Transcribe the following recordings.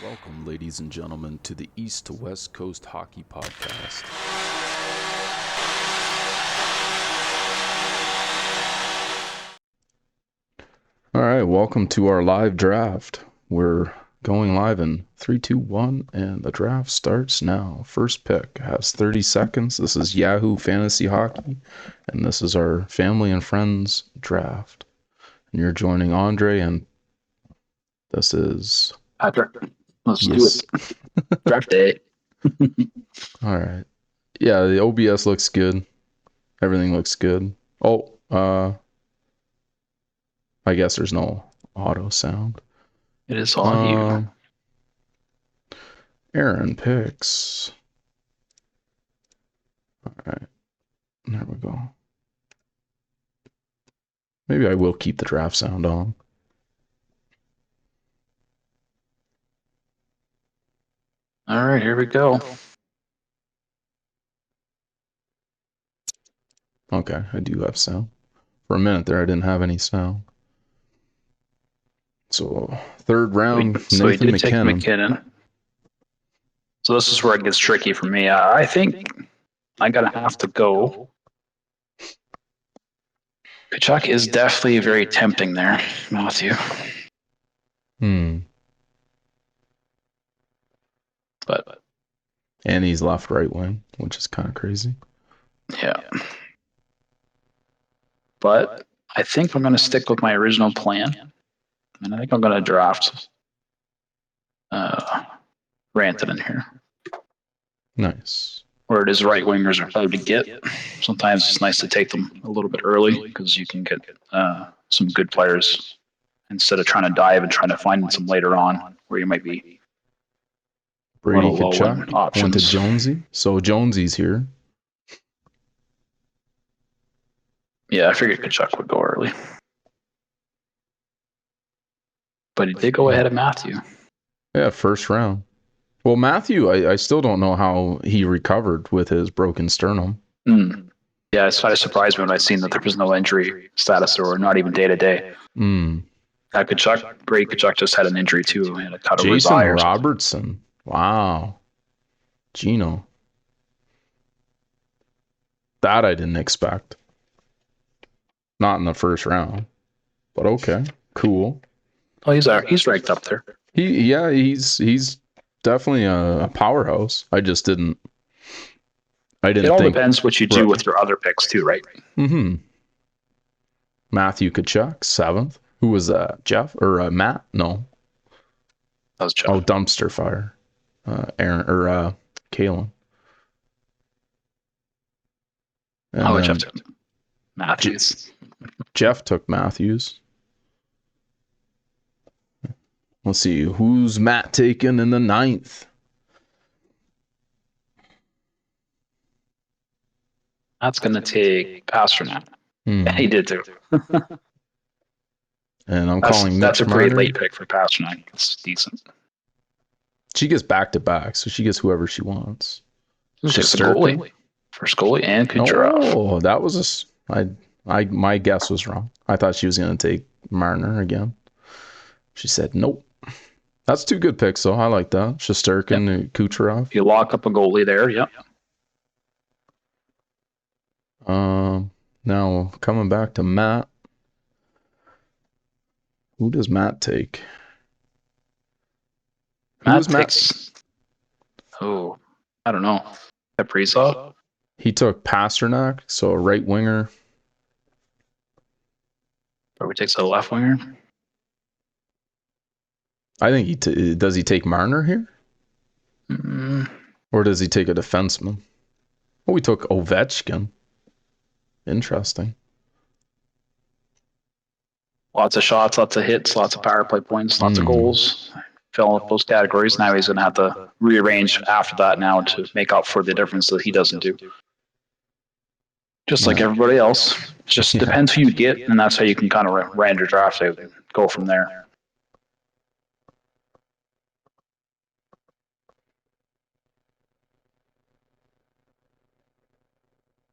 Welcome, ladies and gentlemen, to the East to West Coast Hockey Podcast. All right, welcome to our live draft. We're going live in 3, 2, 1, and the draft starts now. First pick has 30 seconds. This is Yahoo Fantasy Hockey, and this is our family and friends draft. And you're joining Andre, and this is Patrick. Let's do it. Draft day. All right. Yeah, the OBS looks good. Everything looks good. Oh, I guess there's no auto sound. It is on you. Aaron picks. All right. There we go. Maybe I will keep the draft sound on. All right, here we go. Okay, I do have sound. For a minute there, I didn't have any sound. So, third round, So Nathan he did take McKinnon. McKinnon. So this is where it gets tricky for me. I think I'm going to have to go. Kachuk is definitely very tempting there, Matthew. But And he's left right wing, which is kind of crazy. Yeah. But I think I'm going to stick with my original plan. And I think I'm going to draft Rantanen here. Nice. Where it is right wingers are hard to get. Sometimes it's nice to take them a little bit early because you can get some good players instead of trying to dive and trying to find some later on where you might be. Brady Kachuk went to Jonesy. So Jonesy's here. Yeah, I figured Kachuk would go early. But he did go ahead of Matthew. Yeah, first round. Well, Matthew, I still don't know how he recovered with his broken sternum. Yeah, it's kind of surprised me when I seen that there was no injury status or not even day to day. Kachuk, Brady Kachuk just had an injury too. He had a cut over his eye. Jason Robertson. Wow. Gino. That I didn't expect. Not in the first round. But okay. Cool. Oh, he's ranked up there. He's definitely a powerhouse. I didn't It all depends what you do with your other picks too, right? Matthew Kachuk, 7th. Who was that? Jeff or Matt? No. That was Jeff. Oh, Dumpster Fire. Aaron or Kalen. And Jeff took Matthews. Jeff took Matthews. Let's see. Who's Matt taken in the 9th? That's going to take Pasternak. Yeah, he did too. And I'm calling Mitch That's a pretty Marner. late pick for Pasternak. It's decent. She gets back-to-back, so she gets whoever she wants. First goalie and Kucherov. Oh, that was my guess was wrong. I thought she was going to take Marner again. She said nope. That's 2 good picks, though. I like that. Shesterkin and Kucherov. You lock up a goalie there, yep. Now, coming back to Matt. Who does Matt take? Matt takes... Oh, I don't know. Kaprizov? He took Pasternak, so a right winger. Probably takes a left winger. I think does he take Marner here? Or does he take a defenseman? Oh, we took Ovechkin. Interesting. Lots of shots, lots of hits, lots of power play points, lots of goals. Fell in those categories. Now he's going to have to rearrange after that now to make up for the difference that he doesn't do. Just like everybody else. Just depends who you get, and that's how you can kind of round your draft out and go from there.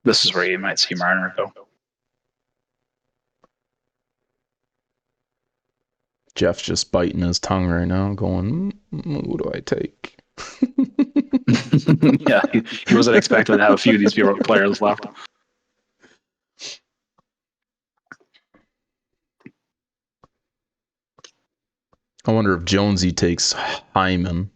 This is where you might see Marner go. Jeff's just biting his tongue right now, going, "Who do I take?" Yeah, he wasn't expecting to have a few of these players left. I wonder if Jonesy takes Hyman.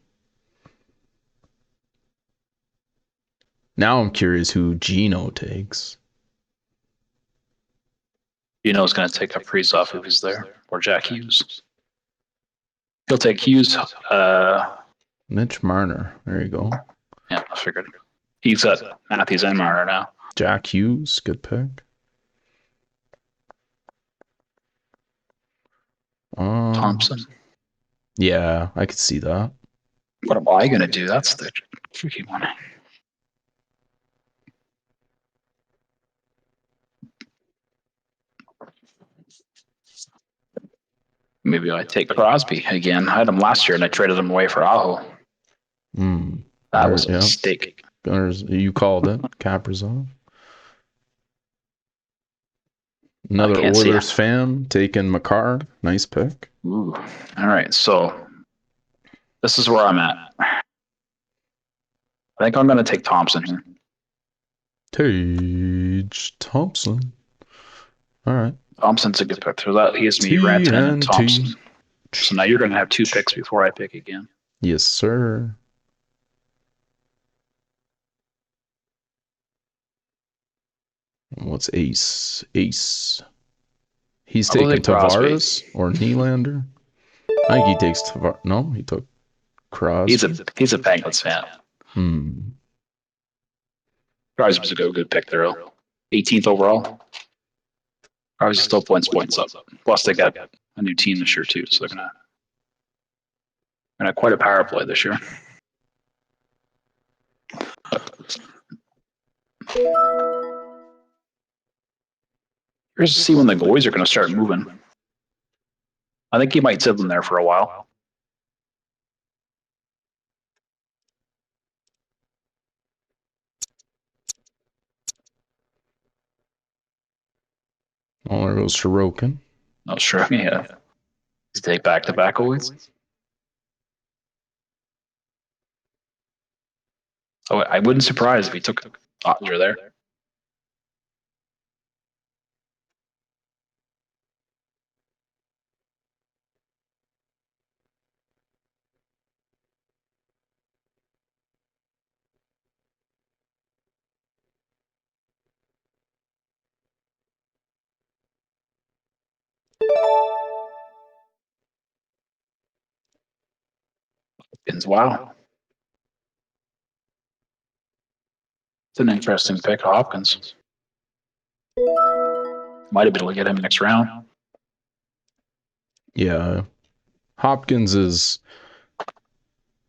Now I'm curious who Gino takes. Gino's going to take Kaprizov if he's there, or Jack Hughes. He'll take Hughes. Mitch Marner. There you go. Yeah, I figured. He's at Matthews and Marner now. Jack Hughes, good pick. Thompson. Yeah, I could see that. What am I going to do? That's the tricky one. Maybe I take Crosby again. I had him last year and I traded him away for Aho. That was a mistake. You called it, Kaprizov. Another Oilers fan taking Makar. Nice pick. Ooh. All right, so this is where I'm at. I think I'm going to take Thompson here. Tage Thompson. All right. Thompson's a good pick. So that gives me Rantanen and Thompson. So now you're going to have 2 picks before I pick again. Yes, sir. What's Ace? Ace. He's taking Tavares or Nylander. I think he takes Tavares. No, he took Crosby. He's a Penguins fan. Crosby's a good pick there. 18th overall. Crosby's still points up. Plus they got a new team this year too, so they're gonna have quite a power play this year. Here's to see when the goalies are going to start moving. I think he might sit them there for a while. Oh, there goes Sorokin. Oh, sure, yeah. He's take back-to-back goalies. Oh, I wouldn't surprise if he took Ottinger there. Wow. It's an interesting pick, Hopkins. Might have been able to get him next round. Yeah. Hopkins is,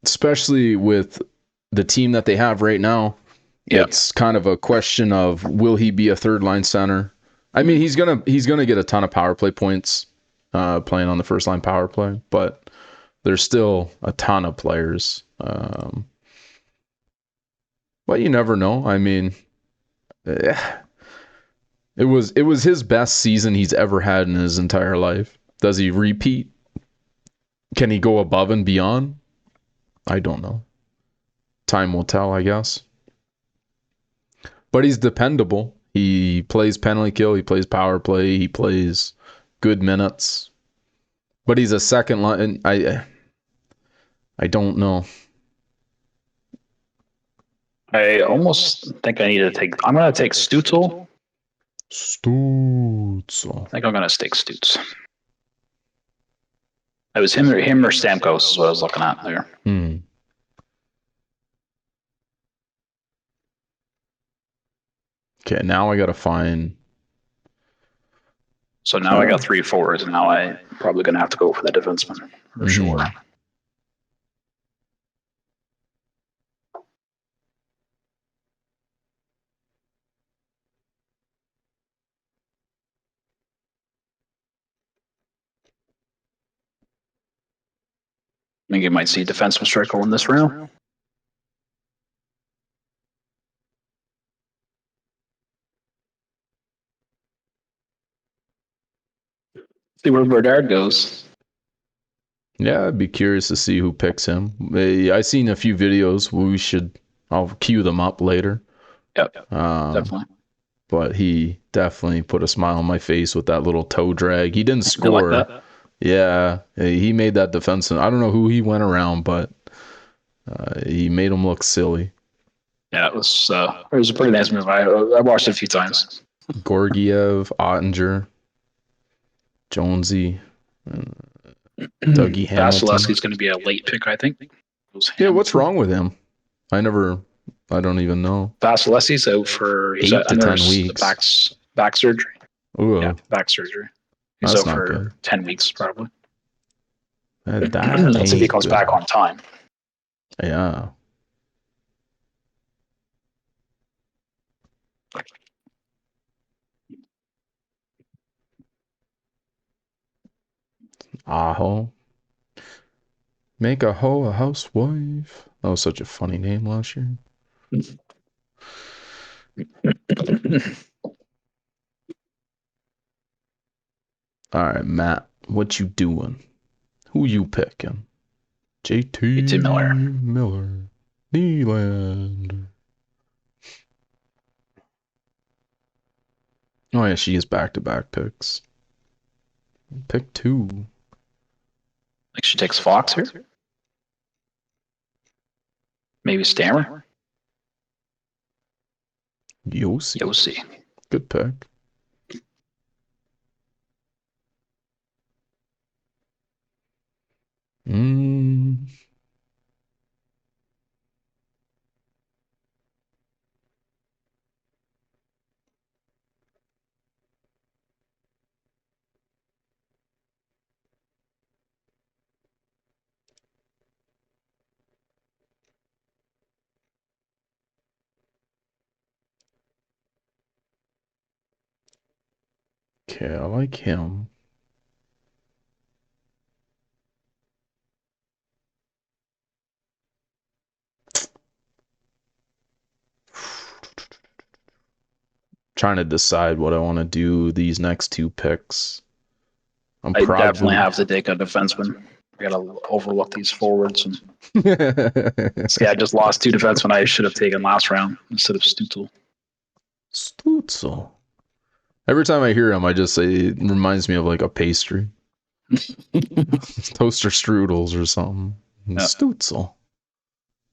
especially with the team that they have right now, it's kind of a question of will he be a third line center? I mean, he's gonna get a ton of power play points playing on the first line power play, but there's still a ton of players. But you never know. I mean, it was his best season he's ever had in his entire life. Does he repeat? Can he go above and beyond? I don't know. Time will tell, I guess. But he's dependable. He plays penalty kill. He plays power play. He plays good minutes. But he's a second line. I don't know. I almost think I need to take. I'm going to take Stutzel. Stutzel. I think I'm going to take Stutz. It was him or Stamkos is what I was looking at there. Okay, now I got to find. So now I got 3 forwards, and now I'm probably going to have to go for the defenseman for sure. I think you might see defenseman striker in this round. See where Bernard goes. Yeah, I'd be curious to see who picks him. I seen a few videos. I'll queue them up later. Yep, Um, definitely. but he definitely put a smile on my face with that little toe drag. He didn't You like score. that? Yeah, he made that defense. I don't know who he went around, but he made him look silly. Yeah, it was a pretty nice move. I watched it a few times. Gorgiev, Ottinger, Jonesy, Dougie Hamilton. Vasilevsky's going to be a late pick, I think. It was Yeah, what's Hamilton. wrong with him? I never, I don't even know. Vasilevsky's out for he's Eight to under 10 weeks. back surgery. Yeah, Ooh, back surgery. He's that's out not good. for 10 weeks probably. That That's if he ain't comes back good. on time. Yeah. Aho. Make a hoe a housewife. That was such a funny name last year. All right, Matt, what you doing? Who you picking? JT Tim Miller. Miller. Nylander. Oh, yeah, she is back-to-back picks. Pick 2. Like she takes Fox here. Maybe Stammer. Yossi. Yossi. Good pick. Mm. Okay, I like him. Trying to decide what I want to do these next 2 picks. I'm I definitely probably have to take a defenseman. I gotta overlook these forwards and see. I just lost 2 defensemen I should have taken last round instead of Stutzel. Stutzel. Every time I hear him, I just say it reminds me of like a pastry, toaster strudels or something. Yeah. Stutzel.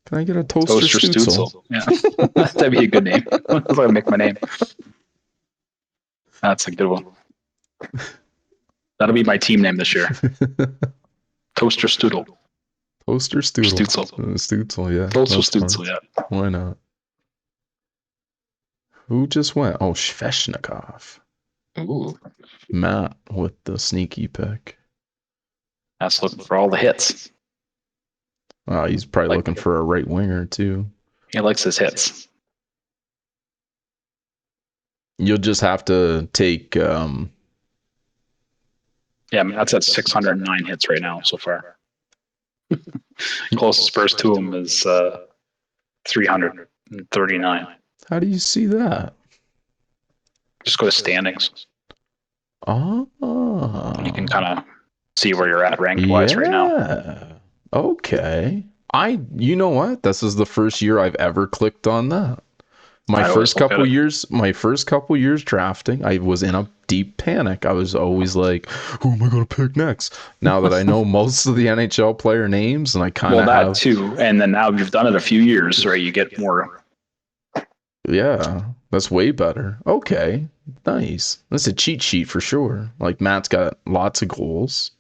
Can I get a toaster Toaster Stutzel? Stutzel. Yeah, that'd be a good name. That's how I make my name. That's a good one. That'll be my team name this year. Toaster Stutzel. Toaster Stutzel. Stutzel. Stutzel, yeah, Toaster that's fine. Stutzel. Yeah. Why not? Who just went? Oh, Sveshnikov. Ooh, Matt with the sneaky pick. that's looking for all the hits. He's probably Like looking for a right winger too. he likes his hits. You'll just have to take. Yeah, I mean, that's at 609 hits right now so far. Closest burst to him is 339. How do you see that? Just go to standings. Ah, You can kind of see where you're at ranked wise right now. yeah. Okay. You know what? This is the first year I've ever clicked on that. I always look at it. My first couple years drafting, I was in a deep panic. I was always like, who am I going to pick next? Now that I know most of the NHL player names and I kind Well, of that have, too, and then now you've done it a few years, right? You get more. yeah, that's way better. Okay. Nice. That's a cheat sheet for sure. Like Matt's got lots of goals.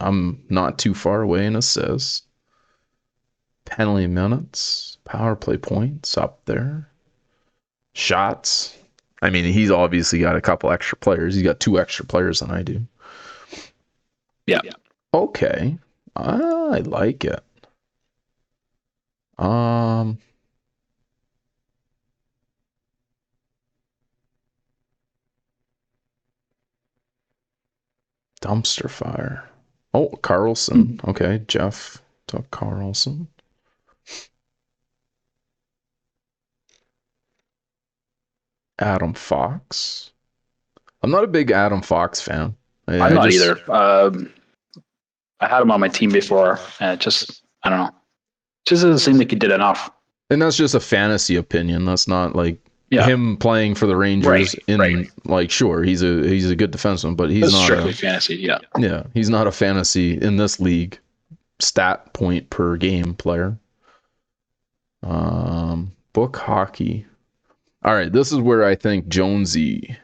I'm not too far away in assists. Penalty minutes, power play points up there. Shots. I mean, he's obviously got a couple extra players. He's got 2 extra players than I do. Yeah. Okay. I like it. Um Dumpster fire. Oh, Carlson. Okay, Jeff took Carlson. Adam Fox. I'm not a big Adam Fox fan. I'm I not just either. I had him on my team before, and it just, I don't know. Just doesn't seem like he did enough. And that's just a fantasy opinion. That's not like Yeah. him playing for the Rangers Right. like, sure, he's a good defenseman, but he's That's not strictly fantasy. Yeah. he's not a fantasy in this league stat point per game player. Book hockey. All right, this is where I think Jonesy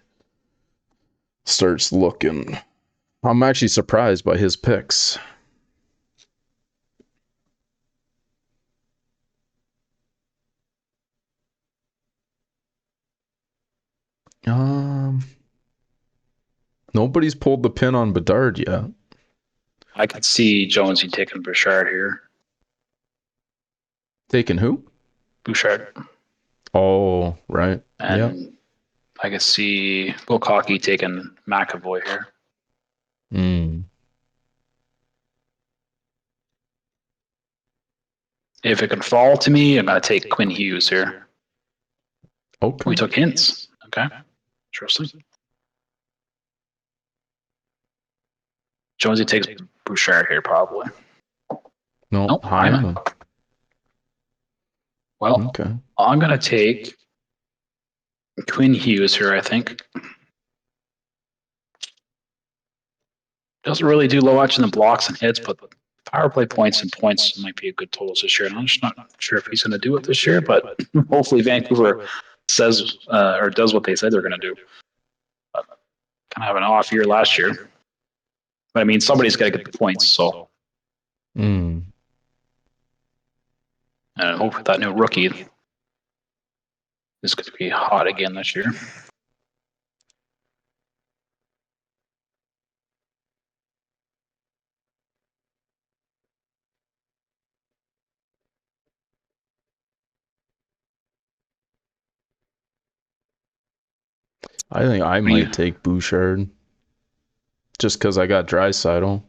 starts looking. I'm actually surprised by his picks. Nobody's pulled the pin on Bedard yet. I could see Jonesy taking Bouchard here. Taking who? Bouchard. Oh, right. And Yeah. I could see Book Hockey taking McAvoy here. If it can fall to me, I'm going to take Quinn Hughes here. Okay. We took hints. Okay. Interesting. Jonesy takes Bouchard here, probably. Nope, Hyman. Well, okay. I'm going to take Quinn Hughes here, I think. Doesn't really do low watching the blocks and hits, but power play points and points might be a good totals this year. And I'm just not sure if he's going to do it this year, but hopefully Vancouver says or does what they said they're going to do. Kind of have an off year last year. But I mean, somebody's got to get the points, so. And hopefully that new rookie is going to be hot again this year. I think I might take Bouchard just because I got Draisaitl.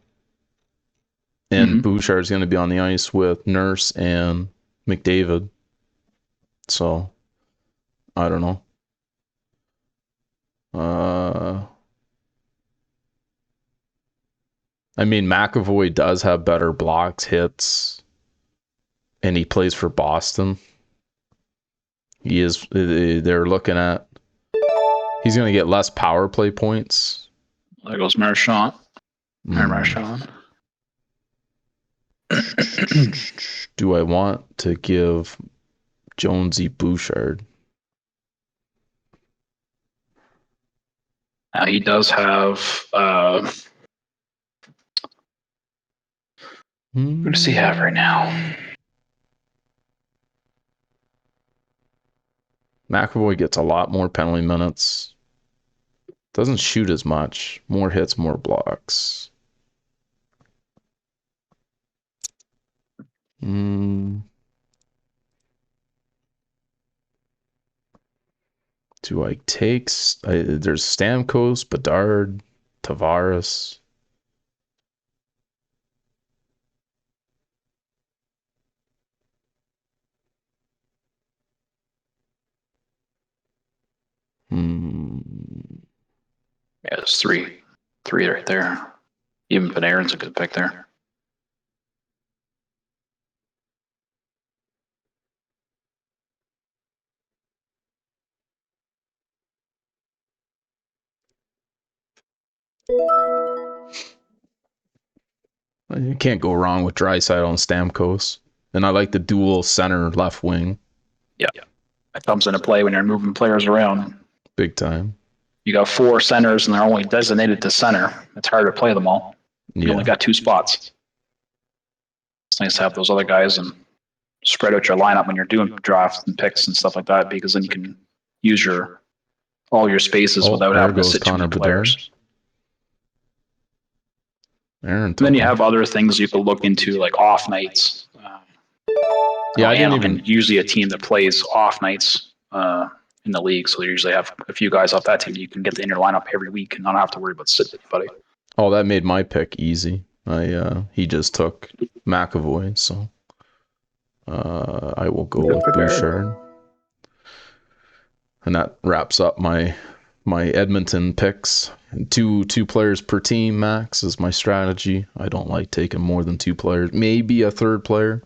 And Bouchard's going to be on the ice with Nurse and McDavid. So, I don't know. I mean, McAvoy does have better blocks, hits, and he plays for Boston. They're looking at, he's going to get less power play points. There goes Marchand. Marchand. Do I want to give Jonesy Bouchard? Now he does have. Who does he have right now? McAvoy gets a lot more penalty minutes. Doesn't shoot as much. More hits, more blocks. Do I take... there's Stamkos, Bedard, Tavares. Yeah, there's three right there. Even Panarin's a good pick there. You can't go wrong with Draisaitl and Stamkos. And I like the dual center left wing. Yeah. That comes into play when you're moving players around. Big time. You got 4 centers and they're only designated to center. It's hard to play them all. You only got 2 spots. It's nice to have those other guys and spread out your lineup when you're doing drafts and picks and stuff like that, because then you can use all your spaces without having to sit too many players. Then you have other things you can look into, like off nights. And usually a team that plays off nights in the league, so they usually have a few guys off that team you can get in your lineup every week and not have to worry about sitting anybody. Oh, that made my pick easy. He just took McAvoy, so I will go with Bouchard. And that wraps up my Edmonton picks. two players per team max is my strategy. I don't like taking more than 2 players. Maybe a third player,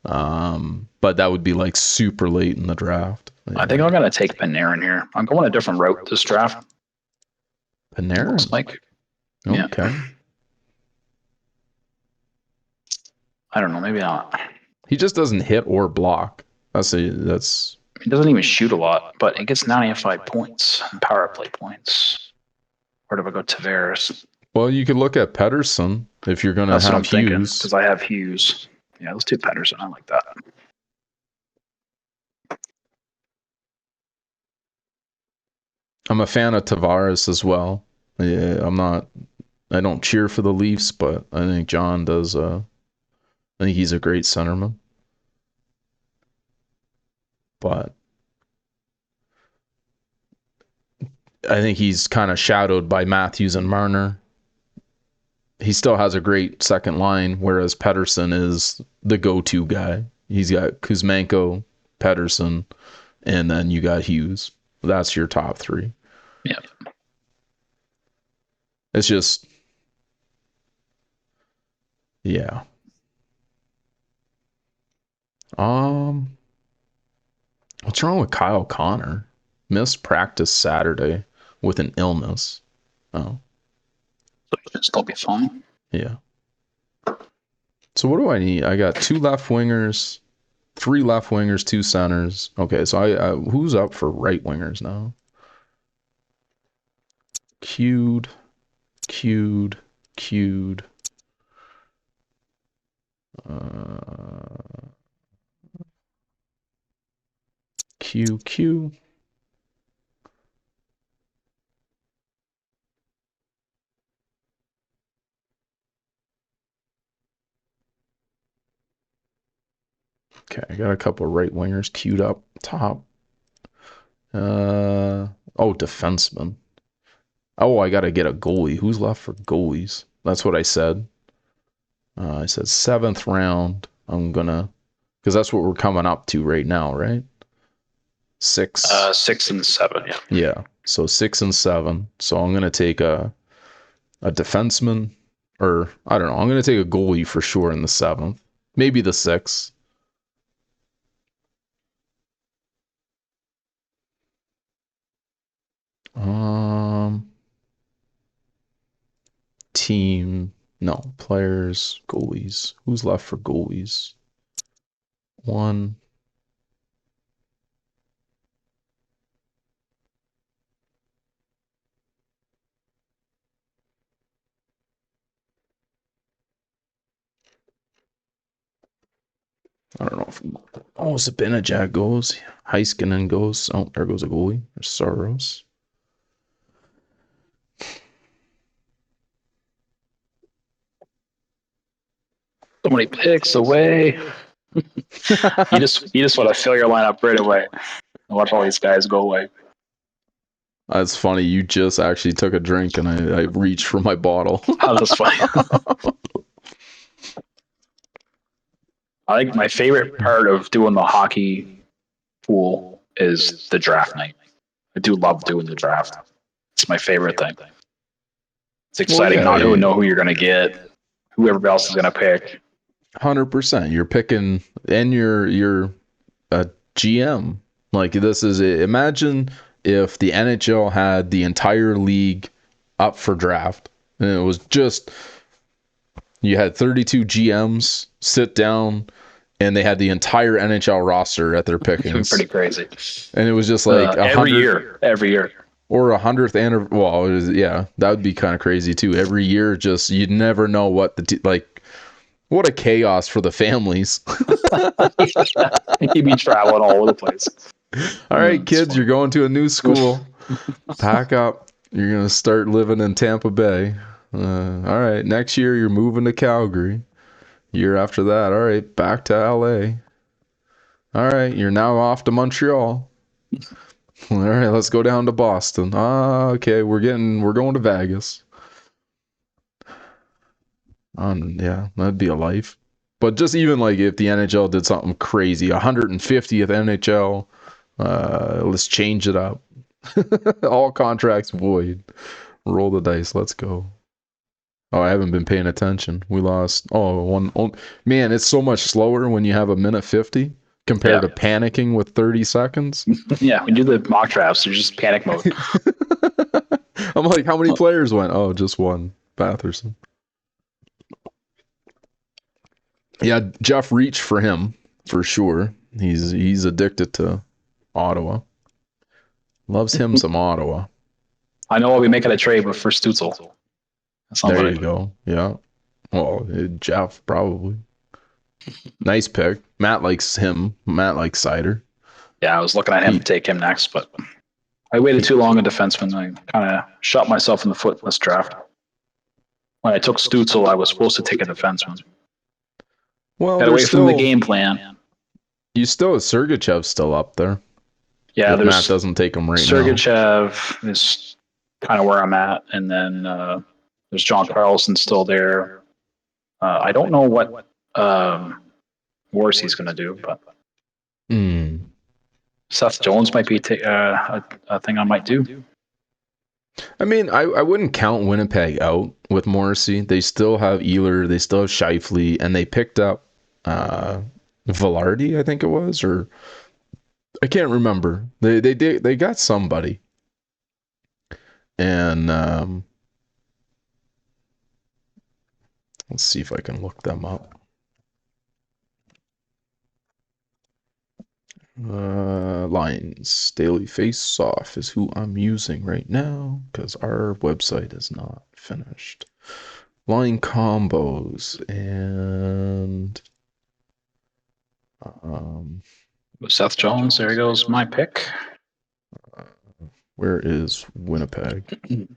but that would be like super late in the draft. I think I'm gonna take Panarin here. I'm going a different route this draft. Panarin, Looks like. okay. Yeah. I don't know. Maybe not. He just doesn't hit or block. He doesn't even shoot a lot, but it gets 95 points, power play points. Where do I go? Tavares. Well, you could look at Pettersson if you're going to have That's what I'm thinking, Hughes. because I have Hughes. Yeah, let's do Pettersson. I like that. I'm a fan of Tavares as well. Yeah, I don't cheer for the Leafs, but I think John does. I think he's a great centerman. But I think he's kind of shadowed by Matthews and Marner. He still has a great second line, whereas Pettersson is the go-to guy. He's got Kuzmenko, Pettersson, and then you got Hughes. That's your top 3. Yeah. It's just, yeah. What's wrong with Kyle Connor? Missed practice Saturday with an illness. Oh. It'll still be fine. Yeah. So what do I need? I got 2 left wingers, 3 left wingers, 2 centers. Okay, so I who's up for right wingers now? Queued. Q. Okay, I got a couple of right wingers queued up top. Defenseman. Oh, I got to get a goalie. Who's left for goalies? That's what I said. I said 7th round. I'm gonna, because that's what we're coming up to right now, right? 6. 6 and 7. Yeah. Yeah. So 6 and 7. So I'm gonna take a defenseman, or I don't know. I'm gonna take a goalie for sure in the 7th, maybe the 6th. Team, no, players, goalies. Who's left for goalies? 1. I don't know if Zibanejad goes. Heiskanen goes. Oh, there goes a goalie. There's Saros. So many picks away. you just want to fill your lineup right away and watch all these guys go away. That's funny. You just actually took a drink and I reached for my bottle. Oh, that's funny. I think my favorite part of doing the hockey pool is the draft night. I do love doing the draft. It's my favorite thing. It's exciting not to know who you're going to get, who everybody else is going to pick. 100%. You're picking, and you're a GM. Like, this is it. Imagine if the NHL had the entire league up for draft, and it was just, you had 32 GMs sit down, and they had the entire NHL roster at their pickings. Pretty crazy. And it was just like every year. Or 100th anniversary. Well, that would be kind of crazy too. Every year, just you'd never know what what a chaos for the families. You'd be traveling all over the place. All right, kids, you're going to a new school. Pack up. You're going to start living in Tampa Bay. All right, next year you're moving to Calgary. Year after that, all right, back to LA. All right, you're now off to Montreal. All right, let's go down to Boston. Okay, we're going to Vegas. Yeah, that'd be a life. But just even like if the NHL did something crazy, 150th NHL, let's change it up. All contracts void. Roll the dice. Let's go. Oh, I haven't been paying attention. We lost. Oh, one. Oh, man, it's so much slower when you have a minute 50 compared Yeah. to panicking with 30 seconds. Yeah, we do the mock drafts. There's just panic mode. I'm like, how many players went? Oh, just one. Batherson. Yeah, Jeff reached for him for sure. He's addicted to Ottawa. Loves him some Ottawa. I know I'll be making a trade with for Stutzel. There Somebody. you go. Yeah. Well, Jeff probably. Nice pick. Matt likes him. Matt likes Cider. Yeah, I was looking at him to take him next, but I waited too long in defenseman. I kind of shot myself in the foot in this draft. When I took Stutzel, I was supposed to take a defenseman. Well, Got there's away from the still game plan. you still have Sergachev still up there. Yeah, If Matt there's doesn't take him right now. Sergachev is kind of where I'm at, and then there's John Carlson still there. I don't know what Morrissey's going to do, but Seth Jones might be a thing I might do. I mean, I wouldn't count Winnipeg out with Morrissey. They still have Ehlers, they still have Scheifele, and they picked up Velarde, I think it was, or I can't remember. They got somebody, and let's see if I can look them up. Lions Daily Face Off is who I'm using right now because our website is not finished. Line combos and Seth Jones, there he goes, my pick. Where is Winnipeg?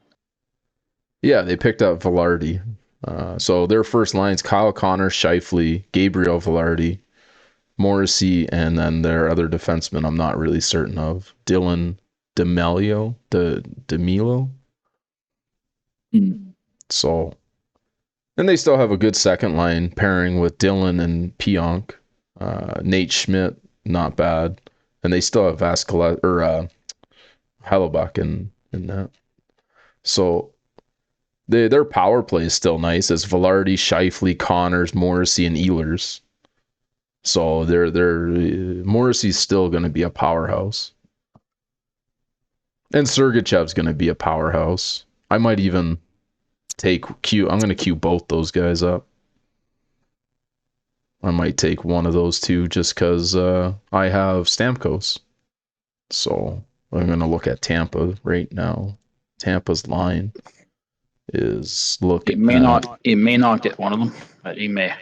Yeah, they picked up Velarde. So their first lines: Kyle Connor, Scheifele, Gabriel Velarde, Morrissey, and then their other defenseman I'm not really certain of, Dylan DeMilo. So, and they still have a good second line pairing with Dylan and Pionk. Nate Schmidt, not bad. And they still have Vasquez or Hellebuck in that. So their power play is still nice. It's Velarde, Scheifele, Connors, Morrissey, and Ehlers. So they're Morrissey's still going to be a powerhouse, and Sergachev's going to be a powerhouse. I might even take I'm going to queue both those guys up. I might take one of those two just because I have Stamkos. So I'm going to look at Tampa right now. Tampa's line is looking. It may not get one of them, but he may.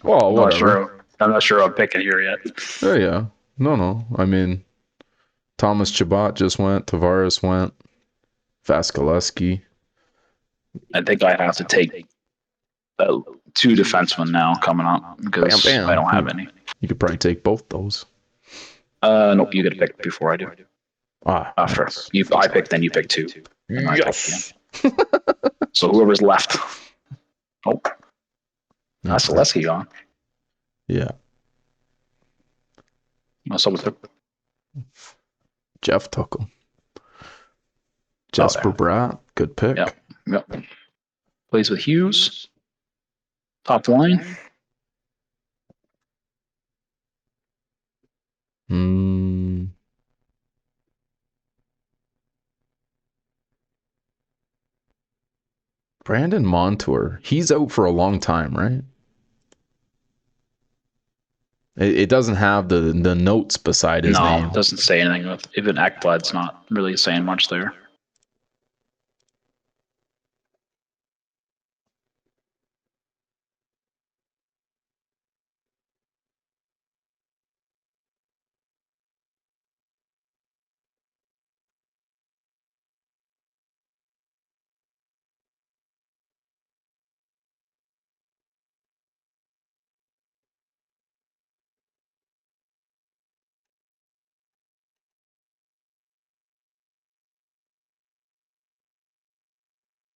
Well, whatever. I'm not sure I'll pick it here yet. Oh yeah, no. I mean, Thomas Chabot just went. Tavares went. Vasilevsky. I think I have to take two defensemen now coming up because I don't have any. You could probably take both those. Nope, you get to pick before I do. After nice. I pick, then you pick two. Yes. So whoever's left. Oh, that's Lesky gone. Yeah. Someone took. Jeff took him. Jesper Bratt, good pick. Yep. Plays with Hughes. Top line. Brandon Montour, he's out for a long time, right? It doesn't have the notes beside his name. No, it doesn't say anything. Even Ekblad's not really saying much there.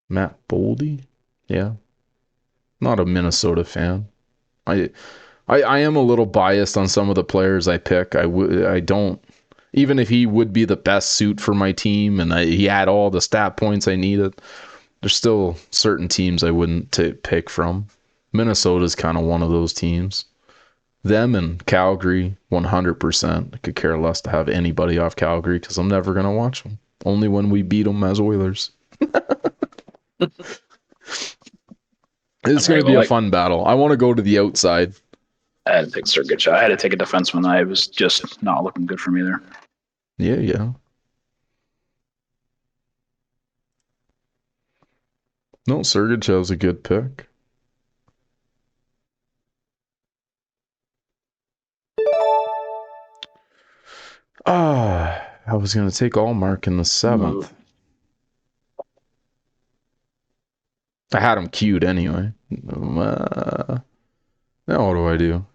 Matt Boldy, yeah, not a Minnesota fan. I am a little biased on some of the players I pick. I don't. Even if he would be the best suit for my team and he had all the stat points I needed, there's still certain teams I wouldn't pick from. Minnesota's kind of one of those teams. Them and Calgary, 100%. I could care less to have anybody off Calgary because I'm never going to watch them. Only when we beat them as Oilers. It's going to be a fun battle. I want to go to the outside. I had to take Sergachev. I had to take a defenseman. I was just not looking good for me there. Yeah. No, Sergachev's a good pick. I was going to take Allmark in the 7th. I had him queued anyway. Now what do I do?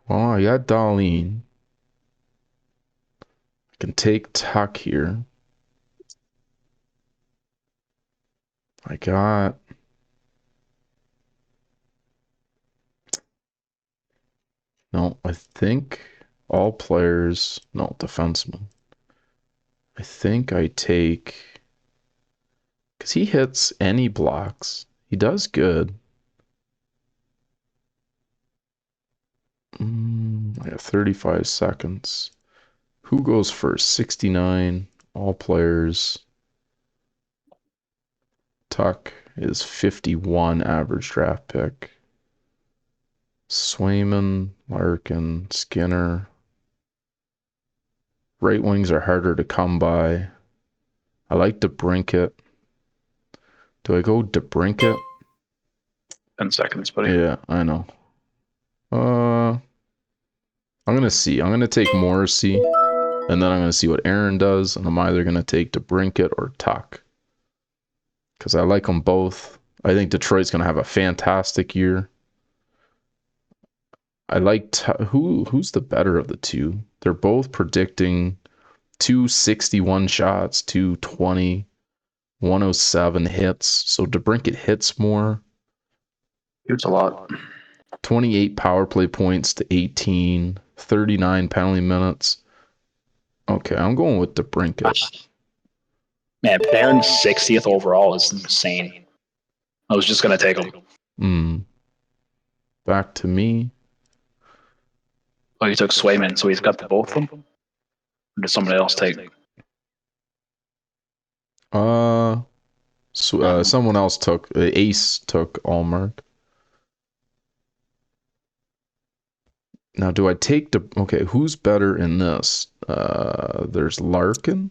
Well, I got Darlene. I can take Tuck here. I got... No, I think all players... No, defenseman. I think I take... Because he hits any blocks. He does good. I have 35 seconds. Who goes first? 69. All players. Tuck is 51 average draft pick. Swayman, Larkin, Skinner. Right wings are harder to come by. I like DeBrincat. Do I go DeBrincat? 10 seconds, buddy. Yeah, I know. I'm gonna see. I'm gonna take Morrissey, and then I'm gonna see what Aaron does, and I'm either gonna take DeBrincat or Tuck, because I like them both. I think Detroit's gonna have a fantastic year. I like who's the better of the two. They're both predicting 261 shots, 220, 107 hits. So DeBrincat hits more. It's a lot. 28 power play points to 18, 39 penalty minutes. Okay, I'm going with DeBrincat. Man, Panarin 60th overall is insane. I was just going to take him. Back to me. Oh, he took Swayman, so he's got the both of them? Or did somebody else take? Someone else took, Ace took Allmark. Now, do I take okay, who's better in this? There's Larkin.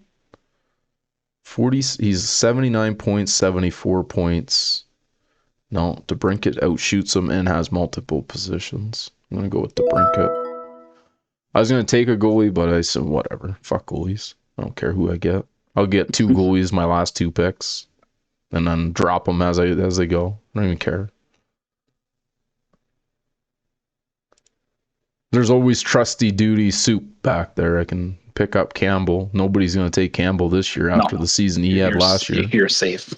40, he's 79 points, 74 points. No, DeBrincat outshoots him and has multiple positions. I'm going to go with DeBrincat. I was going to take a goalie, but I said, whatever. Fuck goalies. I don't care who I get. I'll get 2 goalies my last 2 picks, and then drop them as they go. I don't even care. There's always trusty duty soup back there. I can pick up Campbell. Nobody's going to take Campbell this year after the season he had last year. You're safe.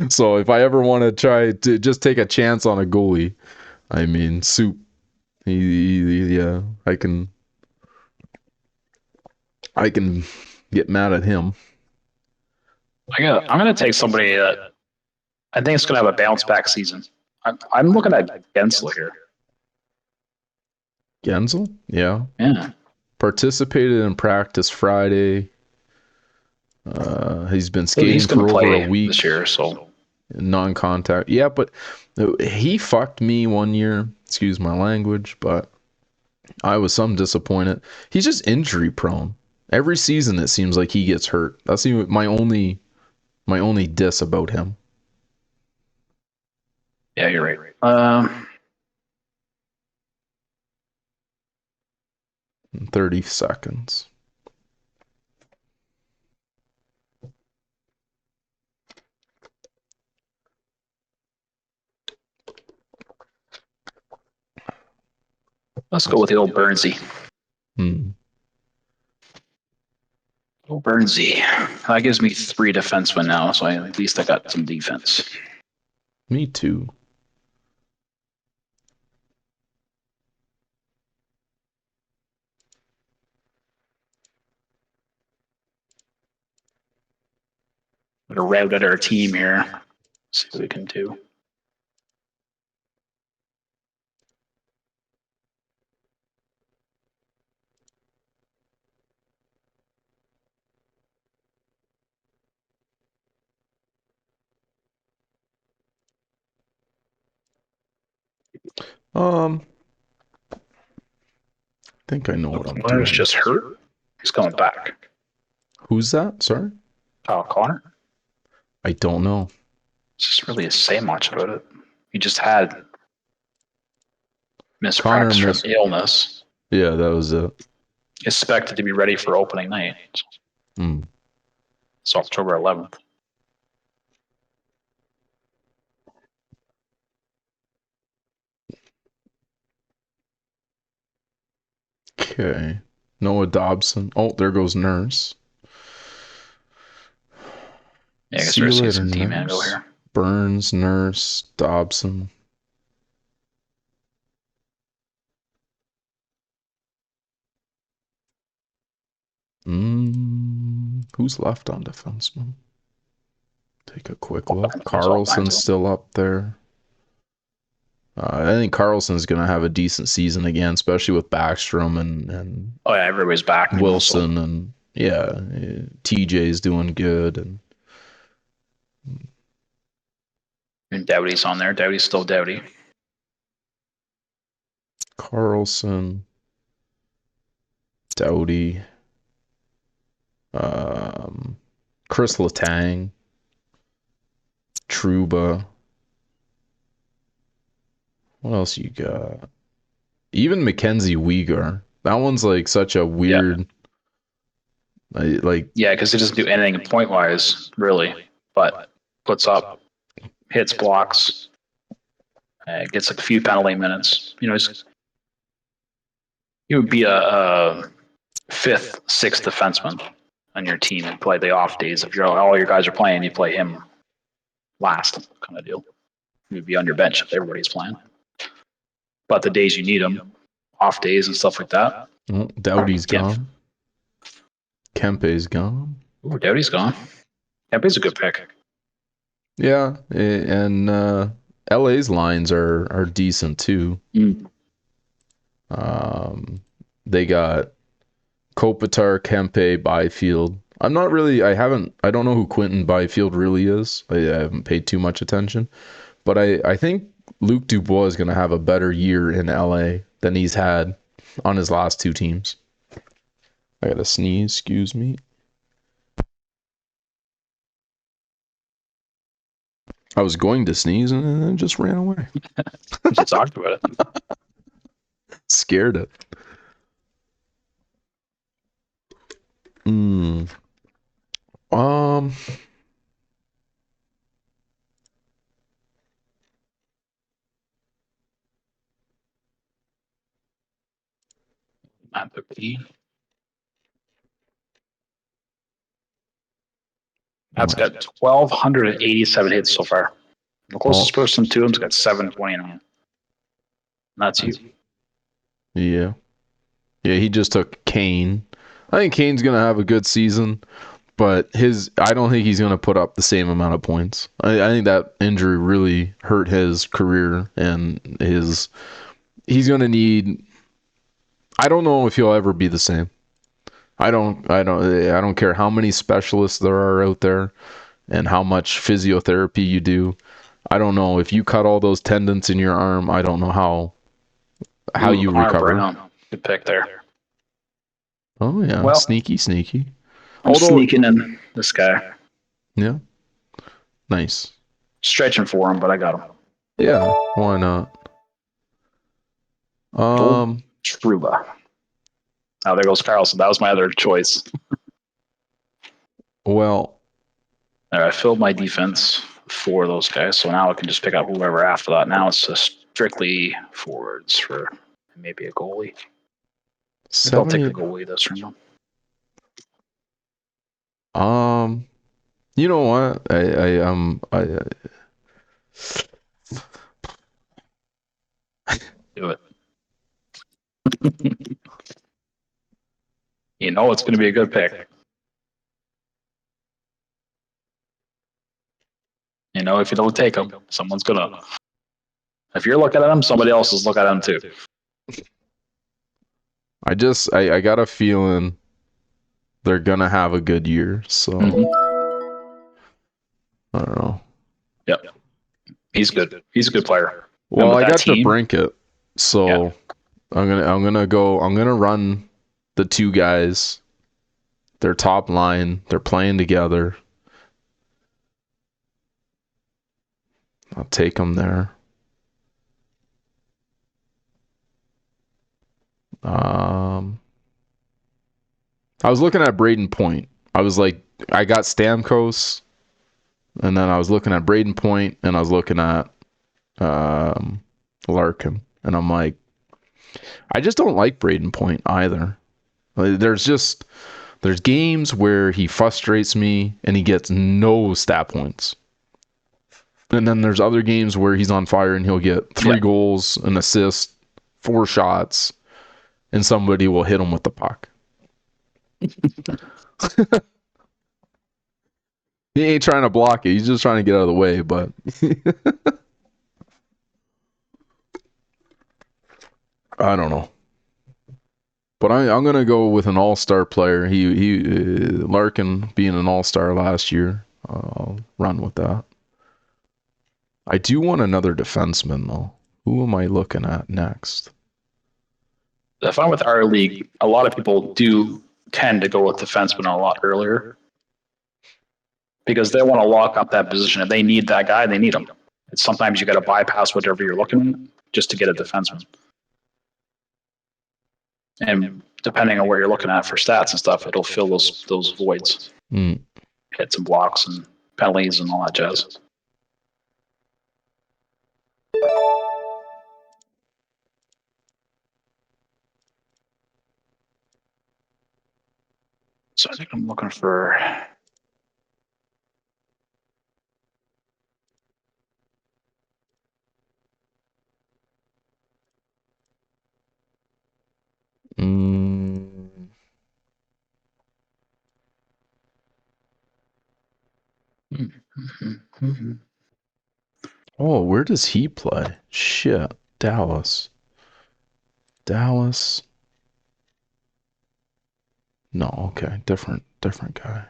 So if I ever want to try to just take a chance on a goalie, I mean, soup. Yeah, I can get mad at him. I'm going to take somebody that I think it's going to have a bounce back season. I'm looking at Gensel here. Gensel? Yeah. Yeah. Participated in practice Friday. He's been skating for over a week this year, so non-contact. Yeah, but he fucked me one year. Excuse my language, but I was some disappointed. He's just injury prone. Every season it seems like he gets hurt. That's even my only diss about him. Yeah, you're right. 30 seconds. Let's go with the old Burnsy. Oh, Burnsy. That gives me 3 defensemen now, so at least I got some defense. Me too. We're going to route out our team here. See what we can do. I think I know what I'm Connor's doing. just hurt. He's coming back. Who's that? Sorry? Kyle Connor? I don't know. Just really say much about it. He just had missed Connor practice from missed. illness. Yeah, that was it. Expected to be ready for opening night. Hmm. It's October 11th. Okay. Noah Dobson. Oh, there goes Nurse. Yeah, I guess See we're you going to see later, some D-man go Nurse. here. Burns, Nurse, Dobson. Who's left on defenseman? Take a quick look. That's all fine, Carlson's too. still up there. I think Carlson's going to have a decent season again, especially with Backstrom and Oh, yeah, everybody's back now. Wilson. And yeah, TJ's doing good. And Doughty's on there. Doughty's still Doughty. Carlson, Doughty, Chris Letang, Trouba. What else you got? Even Mackenzie Weegar. That one's like such a Yeah. weird, like Yeah, because he doesn't do anything point-wise, really, but puts up hits, blocks, gets a few penalty minutes. You know, he would be a fifth, sixth defenseman on your team and play the off days. If all your guys are playing, you play him last, kind of deal. He would be on your bench if everybody's playing. But the days you need him, off days and stuff like that. oh, Doughty's Yeah. gone. Kempe's gone. Ooh, Doughty's gone. Kempe's a good pick. Yeah, and LA's lines are decent too. Mm. They got Kopitar, Kempe, Byfield. I don't know who Quentin Byfield really is. I haven't paid too much attention. But I think Luc Dubois is going to have a better year in LA than he's had on his last 2 teams. I got to sneeze, excuse me. I was going to sneeze and it just ran away. We should talk about it. Scared it. Um, That's got 1,287 hits so far. The closest person to him's got 729. That's you. Yeah. Yeah, he just took Kane. I think Kane's going to have a good season, but I don't think he's going to put up the same amount of points. I think that injury really hurt his career and he's going to need. I don't know if he'll ever be the same. I don't care how many specialists there are out there and how much physiotherapy you do. I don't know if you cut all those tendons in your arm. I don't know how you Connor recover. Brown. Good pick there. Oh yeah, Well, sneaky. I'm sneaking in this guy. Yeah, nice. Stretching for him, but I got him. Yeah, why not? Trouba. Oh, there goes Carlson. That was my other choice. Well, All right, I filled my defense for those guys, so now I can just pick out whoever after that. Now it's just strictly forwards for maybe a goalie. I'll take the goalie this round. You know what? Do it. You know it's going to be a good pick. You know, if you don't take him, someone's going to. If you're looking at him, somebody else is looking at him too. I got a feeling they're gonna have a good year. So I don't know. Yep. He's good. He's a good player. And Well, with I that got to team, brink it, so I'm gonna run the two guys. Their top line. They're playing together. I'll take them there. I was looking at Braden Point. I was like, I got Stamkos, and then I was looking at Braden Point, and I was looking at Larkin, and I'm like, I just don't like Braden Point either. Like, there's games where he frustrates me and he gets no stat points. And then there's other games where he's on fire and he'll get 3 goals, an assist, 4 shots, and somebody will hit him with the puck. He ain't trying to block it. He's just trying to get out of the way, but I don't know. But I'm gonna go with an all-star player. He Larkin being an all-star last year. I'll run with that. I do want another defenseman though. Who am I looking at next? the fun with our league, a lot of people do tend to go with defensemen a lot earlier because they want to lock up that position. If they need that guy, they need him. It's sometimes you got to bypass whatever you're looking at just to get a defenseman. And depending on where you're looking at for stats and stuff, it'll fill those voids, hits and blocks and penalties and all that jazz. So I think I'm looking for. Oh, where does he play? Shit, Dallas. Dallas. No, okay, different guy.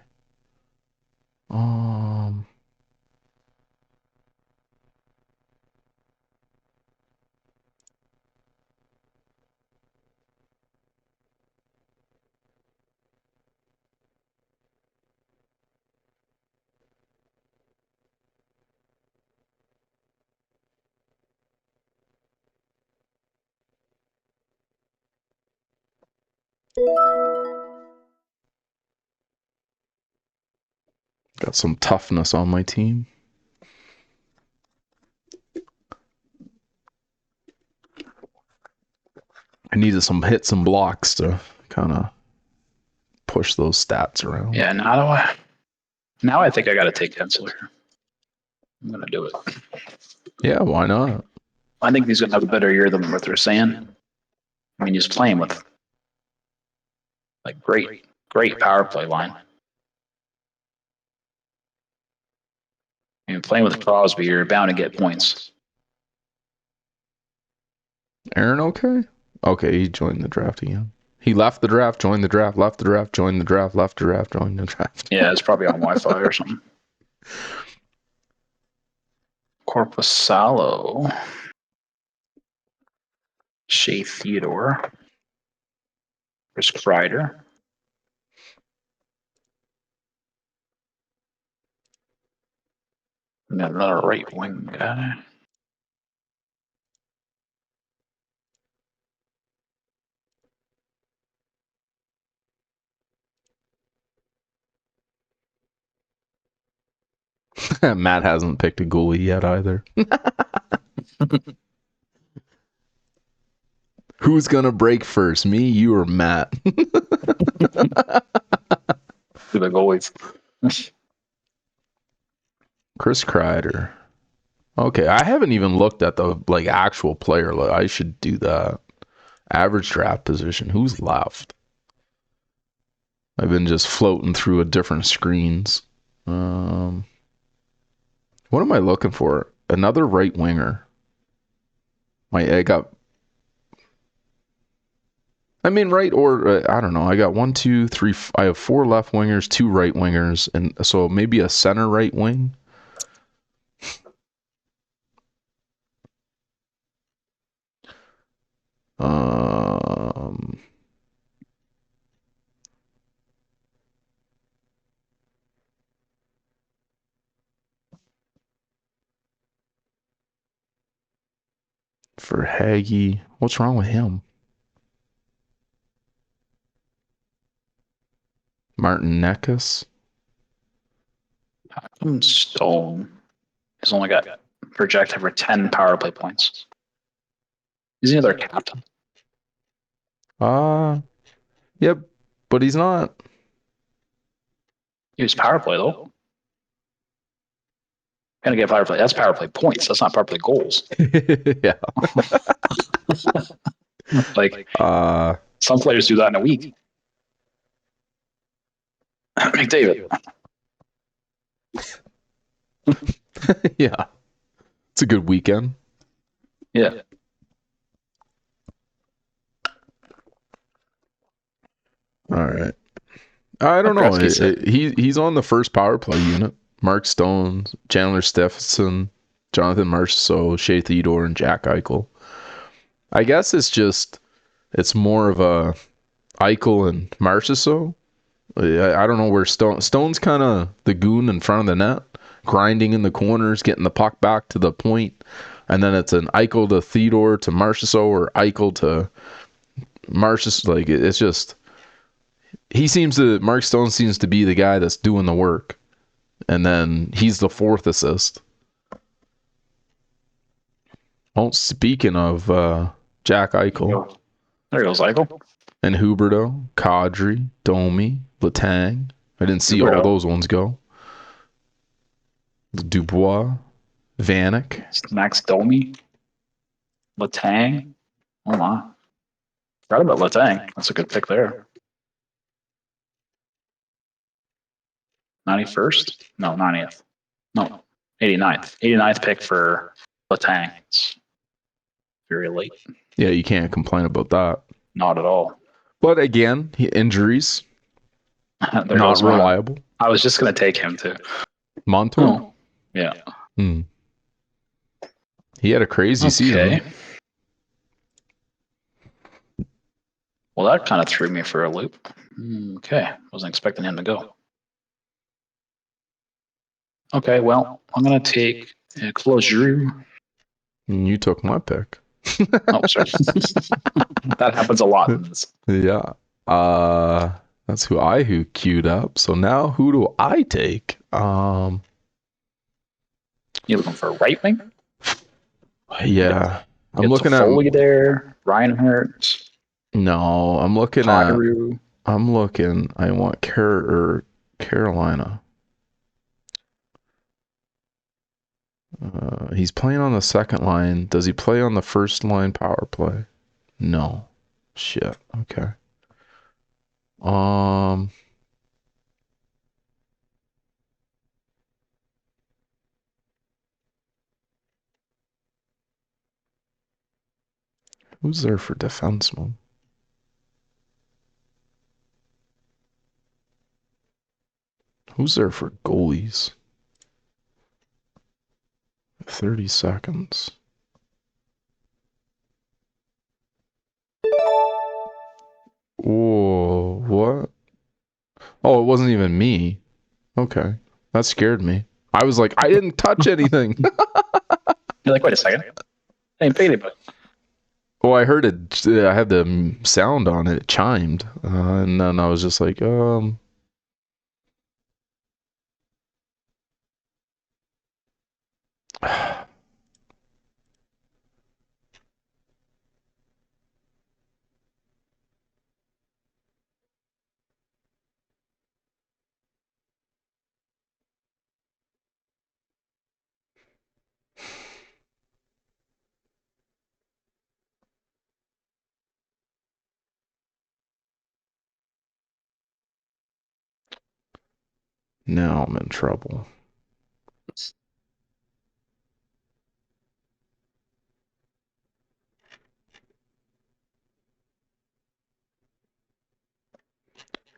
Got some toughness on my team. I needed some hits and blocks to kind of push those stats around. Yeah, now I think I got to take Hensel here. I'm gonna do it. Yeah, why not? I think he's gonna have a better year than what they're saying. I mean, he's playing with like great power play line. And playing with Crosby, you're bound to get points. Aaron, okay? Okay, he joined the draft again. He left the draft, joined the draft, left the draft, joined the draft, left the draft, joined the draft. Yeah, it's probably on Wi-Fi or something. Corpusalo. Shea Theodore. Chris Kreider. And then another right wing guy. Matt hasn't picked a goalie yet either. Who's gonna break first, me, you, or Matt? to the goalies. Chris Kreider. Okay, I haven't even looked at the actual player. I should do that. Average draft position. Who's left? I've been just floating through a different screens. What am I looking for? Another right winger. I got. I mean, right or I don't know. I got 1, 2, 3. I have 4 left wingers, 2 right wingers, and so maybe a center right wing. Um, for Haggy, what's wrong with him? Martin Necas. Stone has only got projected for 10 power play points. Isn't he their captain? Yep, but he's not. He was power play though. Gonna get power play. That's power play points. That's not power play goals. Yeah. Like some players do that in a week. McDavid. Yeah. It's a good weekend. Yeah. All right. I don't know. He's on the first power play unit. Mark Stone, Chandler Stephenson, Jonathan Marchessault, Shea Theodore, and Jack Eichel. I guess it's more of a Eichel and Marchessault. I don't know where Stone's kind of the goon in front of the net, grinding in the corners, getting the puck back to the point, and then it's an Eichel to Theodore to Marchessault or Eichel to Marchessault. Like it's just Mark Stone seems to be the guy that's doing the work, and then he's the 4th assist. Oh, speaking of Jack Eichel. There goes Eichel. And Huberto, Kadri, Domi, Letang. I didn't see Huberto. all those ones go. Dubois, Vanek. Max Domi. Letang. Oh my. Forgot about Letang. That's a good pick there. 91st? No, 90th. No, 89th. 89th pick for Letang. It's very late. Yeah, you can't complain about that. Not at all. But again, injuries. Not reliable. I was just going to take him too. Montour? Oh, yeah. He had a crazy season. Well, that kind of threw me for a loop. Okay. Wasn't expecting him to go. Okay, well, I'm going to take Claude Giroux. You took my pick. Oh, sorry. That happens a lot in this. Yeah. That's who queued up. So now who do I take? You looking for a right wing? Yeah. I'm looking at Foley there, Reinhardt. No, I'm looking Kyrou. at I want Carolina. He's playing on the second line. Does he play on the first line power play? No. Shit. Okay. Who's there for defenseman? Who's there for goalies? 30 seconds. Whoa, what? Oh, it wasn't even me. Okay. That scared me. I was like, I didn't touch anything. You're like, wait a second. I ain't paid anybody. Oh, I heard it. I had the sound on it. It chimed. And then I was just like, Now I'm in trouble.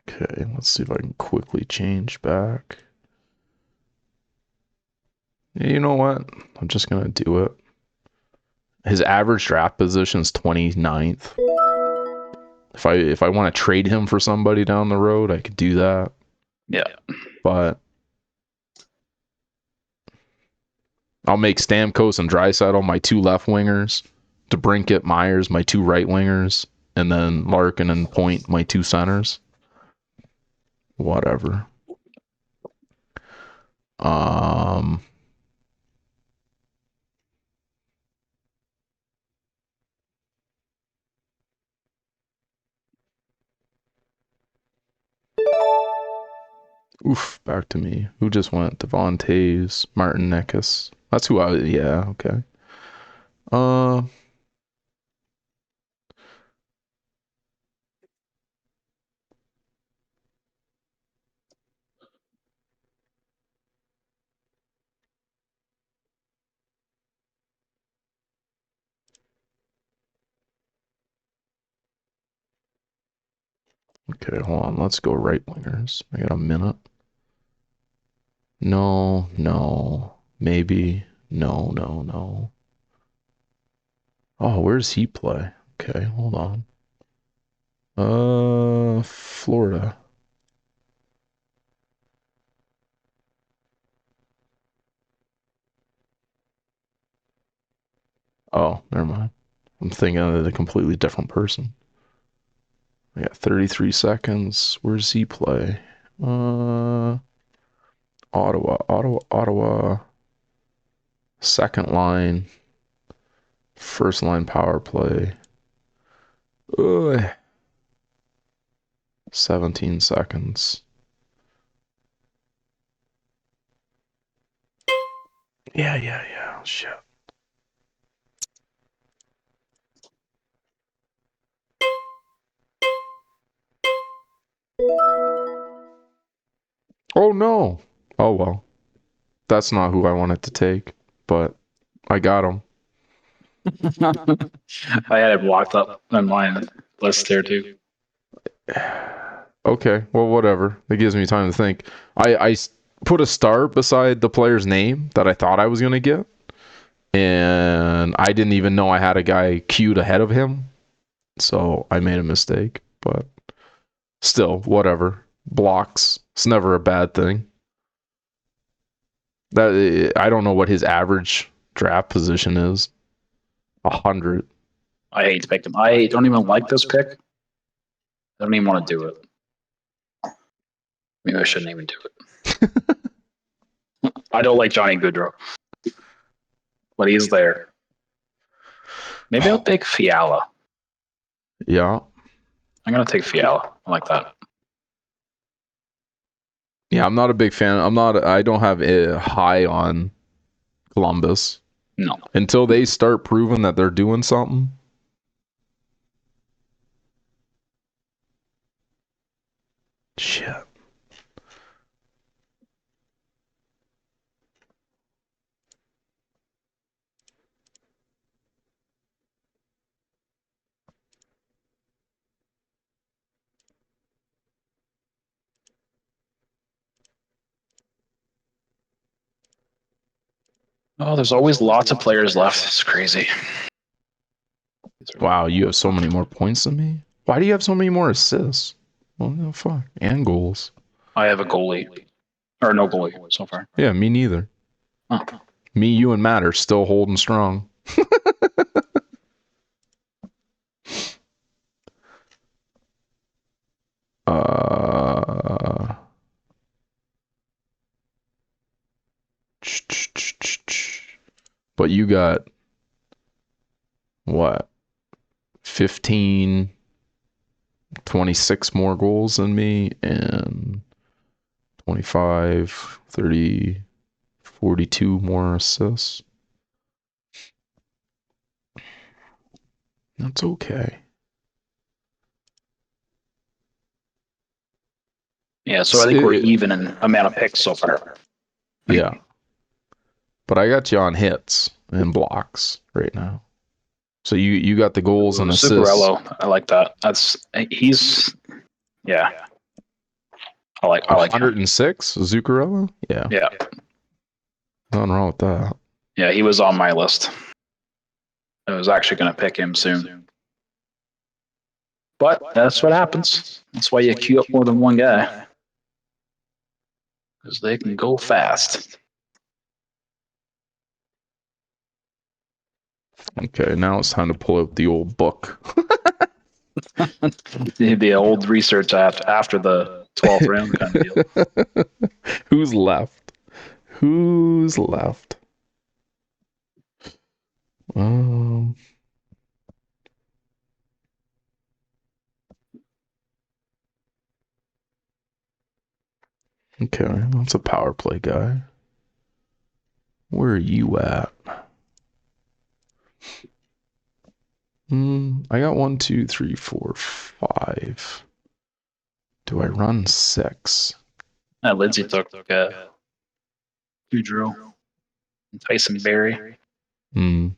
Okay, let's see if I can quickly change back. You know what? I'm just gonna do it. His average draft position is 29th. If I want to trade him for somebody down the road, I could do that. Yeah. But I'll make Stamkos and Draisaitl my two left wingers, DeBrincat, Myers my two right wingers, and then Larkin and Point my two centers. Whatever. Um. Oof, back to me. Who just went? Devon Taves, Martin Necas. That's who I. Yeah, okay. Uh. Okay, hold on. Let's go right wingers. I got a minute. No, no. Maybe. No, no, no. Oh, where's he play? Okay, hold on. Florida. Oh, never mind. I'm thinking of a completely different person. I got 33 seconds. Where's he play? Uh, Ottawa. Second line, first line power play. Ugh. 17 seconds. Yeah. Shit. Oh no. Oh well. That's not who I wanted to take, but I got him. I had it blocked up on my list there too. Okay, well, whatever. It gives me time to think. I put a star beside the player's name that I thought I was going to get, and I didn't even know I had a guy queued ahead of him, so I made a mistake. But still, whatever. Blocks. It's never a bad thing. That I don't know what his average draft position is. 100. I hate to pick him. I don't even like this pick. I don't even want to do it. Maybe I shouldn't even do it. I don't like Johnny Goodrow, but he's there. Maybe I'll take Fiala. Yeah. I'm gonna take Fiala. I like that. Yeah, I'm not a big fan. I don't have a high on Columbus No. until they start proving that they're doing something. Shit. Oh, there's always lots of players left. It's crazy. Wow, you have so many more points than me? Why do you have so many more assists? Well, no, fuck. And goals. I have a goalie. Or no goalie so far. Yeah, me neither. Oh. Me, you, and Matt are still holding strong. uh, but you got what? 15, 26 more goals than me, and 25, 30, 42 more assists. That's okay. Yeah, so I think we're even in amount of picks so far. Yeah. But I got you on hits and blocks right now. So you got the goals Ooh, and assists. Zuccarello, I like that. He's yeah, I like him. 106, Zuccarello? Yeah. Yeah, Nothing wrong with that. yeah, he was on my list. I was actually going to pick him soon, but that's what happens. That's why you queue up more than one guy because they can go fast. Okay, now it's time to pull out the old book. The old research after the 12th round kind of deal. Who's left? Who's left? Um, okay, that's a power play guy. Where are you at? I got 1, 2, 3, 4, 5. Do I run 6? Lindsay took Goudreau and Tyson Berry. Hmm.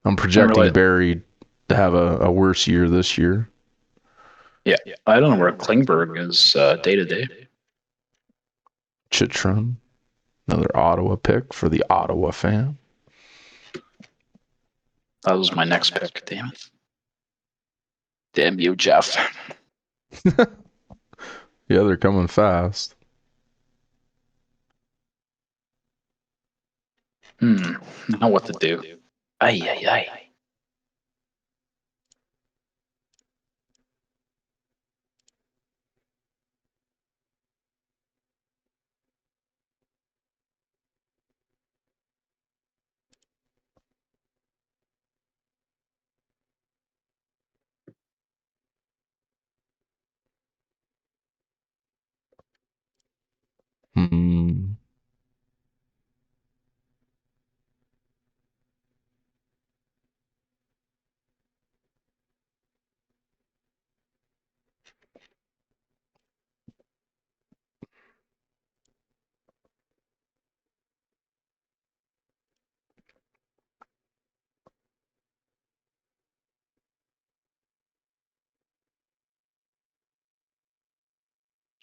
I'm And projecting really, Barry to have a worse year this year. yeah, I don't know where Klingberg is day to day. Chitron, another Ottawa pick for the Ottawa fan. That was my next pick. Damn it. Damn you, Jeff. Yeah, they're coming fast. Now what to do? Ay, ay, ay. Hmm.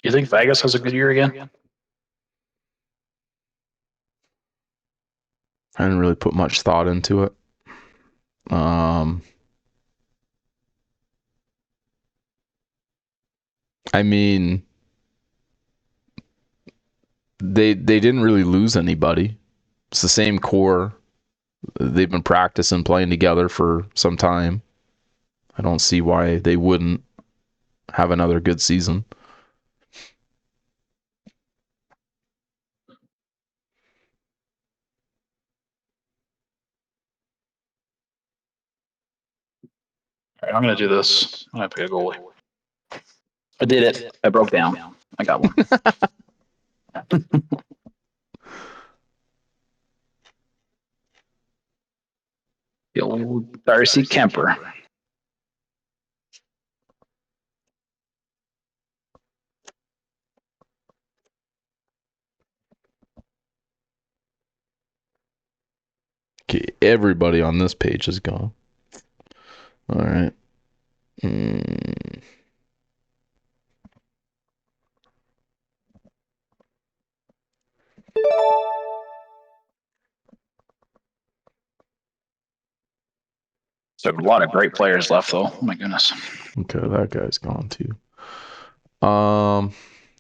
You think Vegas has a good year again? I didn't really put much thought into it. Um, I mean, they didn't really lose anybody. It's the same core. They've been practicing playing together for some time. I don't see why they wouldn't have another good season. All right, I'm going to do this. I'm going to pick a goalie. I did it. I broke down. I got one. The old Darcy Kemper. Okay, everybody on this page is gone. All right. Mm, So a lot of great players left, though. Oh my goodness. okay, that guy's gone too.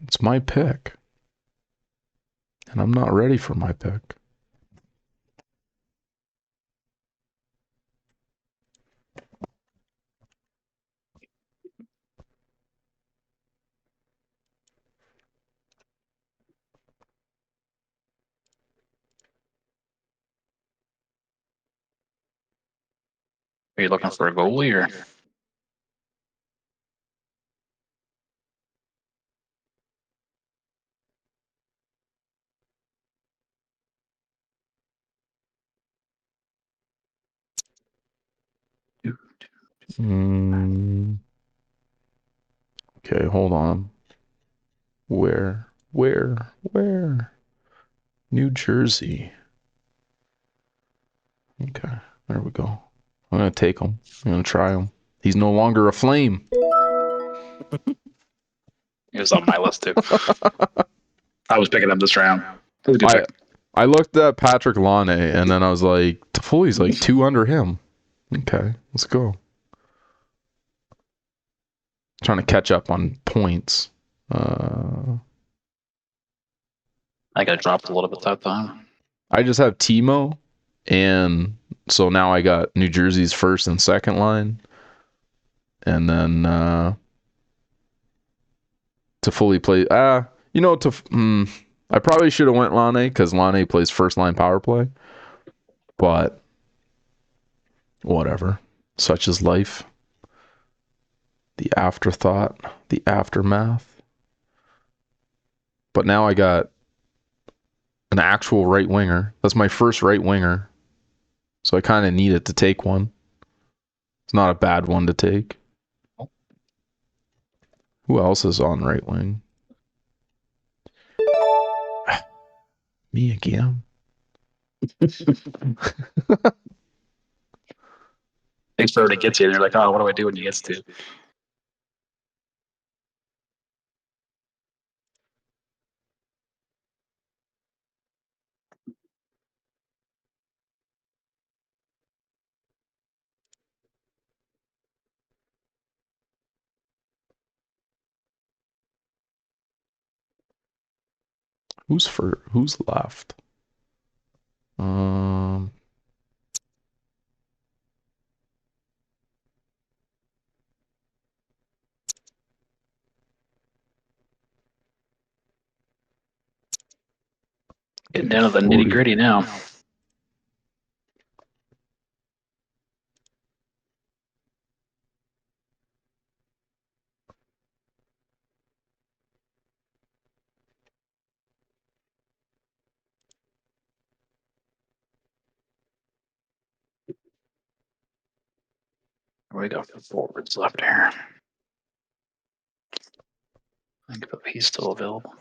It's my pick, and I'm not ready for my pick. Are you looking for a goalie or? Okay, Okay, hold on. Where? New Jersey. Okay, there we go. I'm gonna take him. I'm gonna try him. He's no longer a Flame. He was on my list too. I was picking up this round. It was a good I pick. I looked at Patrick Laine and then I was like, Toffoli's like 2 under him. Okay, let's go. Trying to catch up on points. I got dropped a little bit that time. I just have Timo, and so now I got New Jersey's first and second line, and then to fully play. I probably should have went Laine because Laine plays first line power play, but whatever. Such is life. The afterthought, the aftermath. But now I got an actual right winger. That's my first right winger, so I kind of needed to take one. It's not a bad one to take. Who else is on right wing? Me again. Takes forever to get to you. And you're like, oh, what do I do when he gets to? Who's left? Um, Getting down to the nitty 40. gritty now. Where we go for forwards left here. I think he's still available.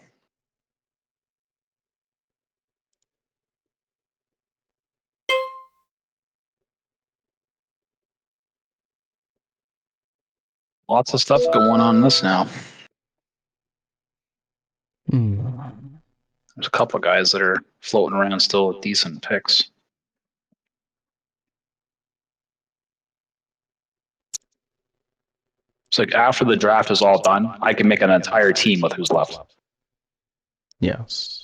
Lots of stuff going on in this now. There's a couple of guys that are floating around still with decent picks. It's like after the draft is all done, I can make an entire team with who's left. Yes.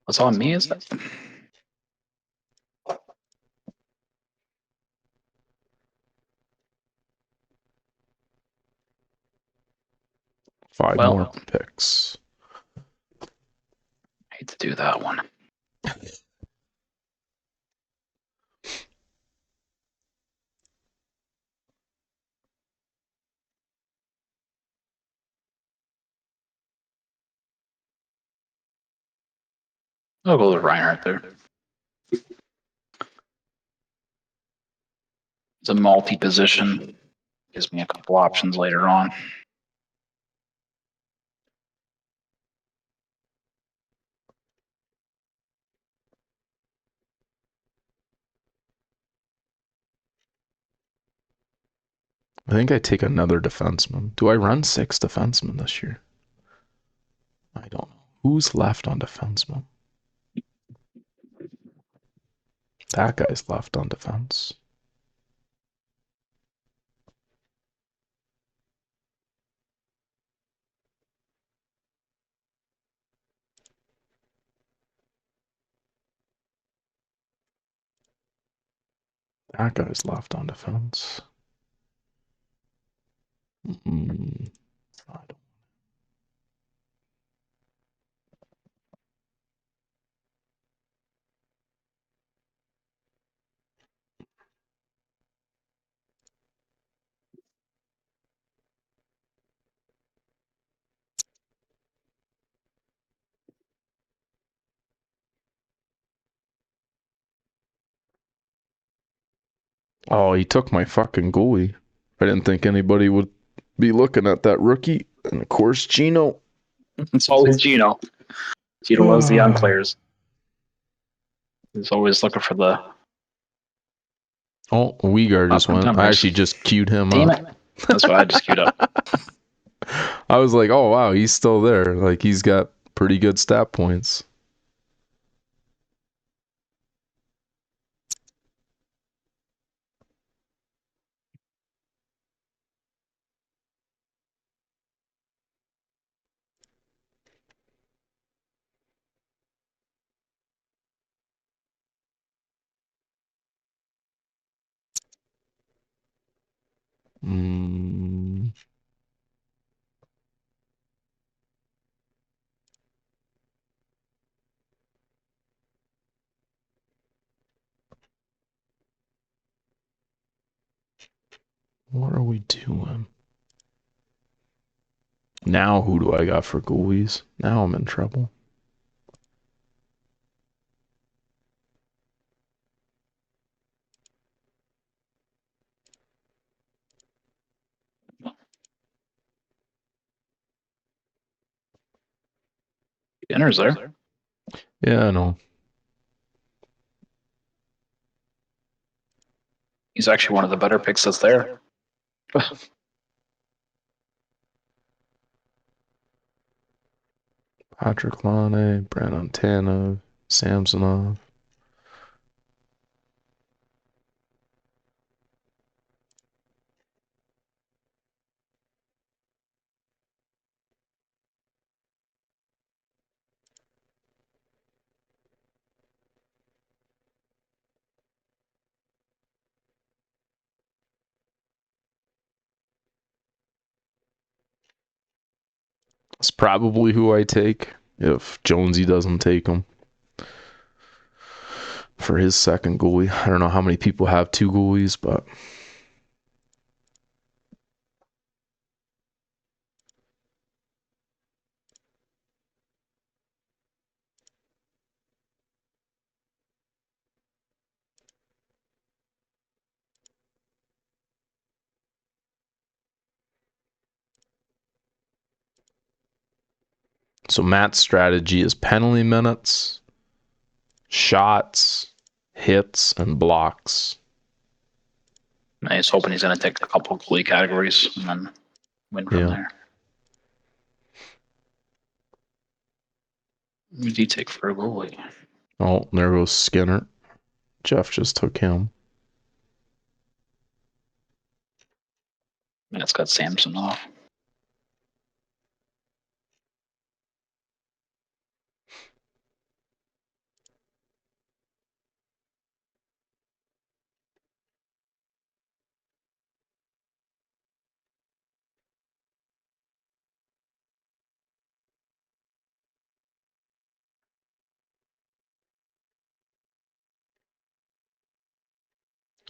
What's on me is that? Five more Well, picks. I hate to do that one. I'll go with Reinhardt there. It's a multi-position. Gives me a couple options later on. I think I take another defenseman. Do I run 6 defensemen this year? I don't know. Who's left on defenseman? That guy's left on defense. That guy's left on defense. I don't. Oh, he took my fucking goalie. I didn't think anybody would be looking at that rookie. And of course, Gino. It's always Gino. Gino loves the young players. He's always looking for the Oh, Uyghur just up and went. I comers. actually just queued him Damn up. it. That's what I just queued up. I was like, oh, wow, he's still there. Like, he's got pretty good stat points. Mm, what are we doing? Now, who do I got for goalies? Now I'm in trouble. Dinner's there. Yeah, I know. He's actually one of the better picks that's there. Patrick Laine, Brandon Tanev, Samsonov. It's probably who I take if Jonesy doesn't take him for his second goalie. I don't know how many people have two goalies, but so Matt's strategy is penalty minutes, shots, hits, and blocks. And he's hoping he's going to take a couple of goalie categories and then win from Yeah. there. Who did he take for a goalie? Oh, there goes Skinner. Jeff just took him. That's got Samson off.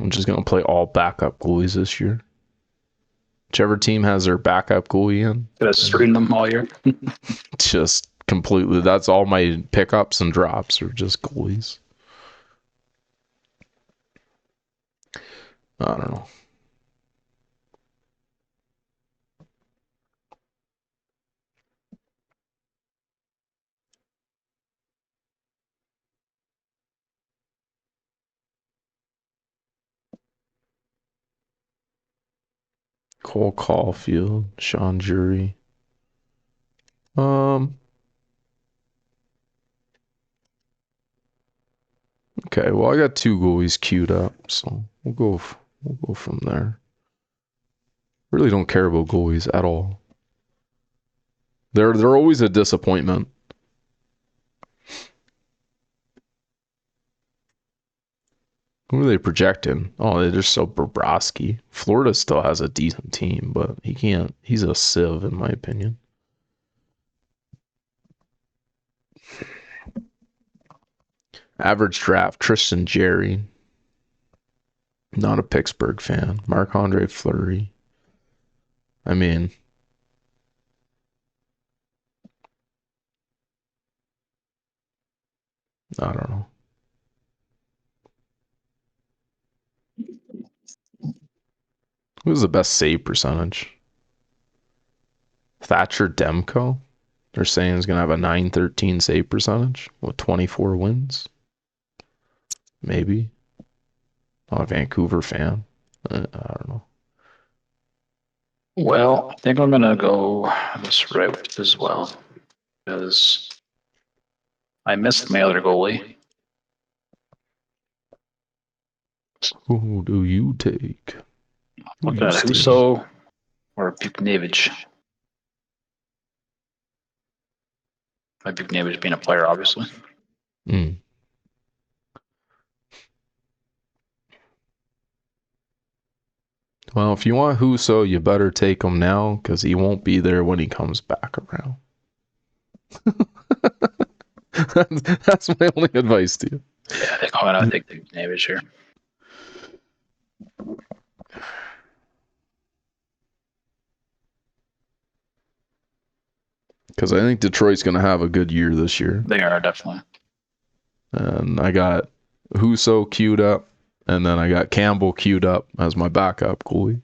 I'm just gonna play all backup goalies this year. Whichever team has their backup goalie in, Just reading them all year. just completely. That's all my pickups and drops are just goalies. I don't know. Cole Caulfield, Sean Jury. Um. Okay. Well, I got two goalies queued up, so we'll go from there. Really don't care about goalies at all. They're always a disappointment. Who are they projecting? Oh, they're just so Bobrovsky. Florida still has a decent team, but he can't. He's a sieve, in my opinion. Average draft: Tristan Jerry. Not a Pittsburgh fan. Marc-Andre Fleury. I mean, I don't know. Who's the best save percentage? Thatcher Demko? They're saying he's going to have a 913 save percentage with 24 wins. Maybe. Not a Vancouver fan. I don't know. Well, I think I'm gonna go this route as well because I missed my other goalie. Who do you take? Who Looking you at stay? Huso or Buknevich. My Buknevich being a player, obviously. Mm. Well, if you want Huso, you better take him now because he won't be there when he comes back around. That's my only advice to you. Yeah, I think I'm gonna take Buknevich here. Because I think Detroit's going to have a good year this year. They are definitely. And I got Huso queued up, and then I got Campbell queued up as my backup goalie.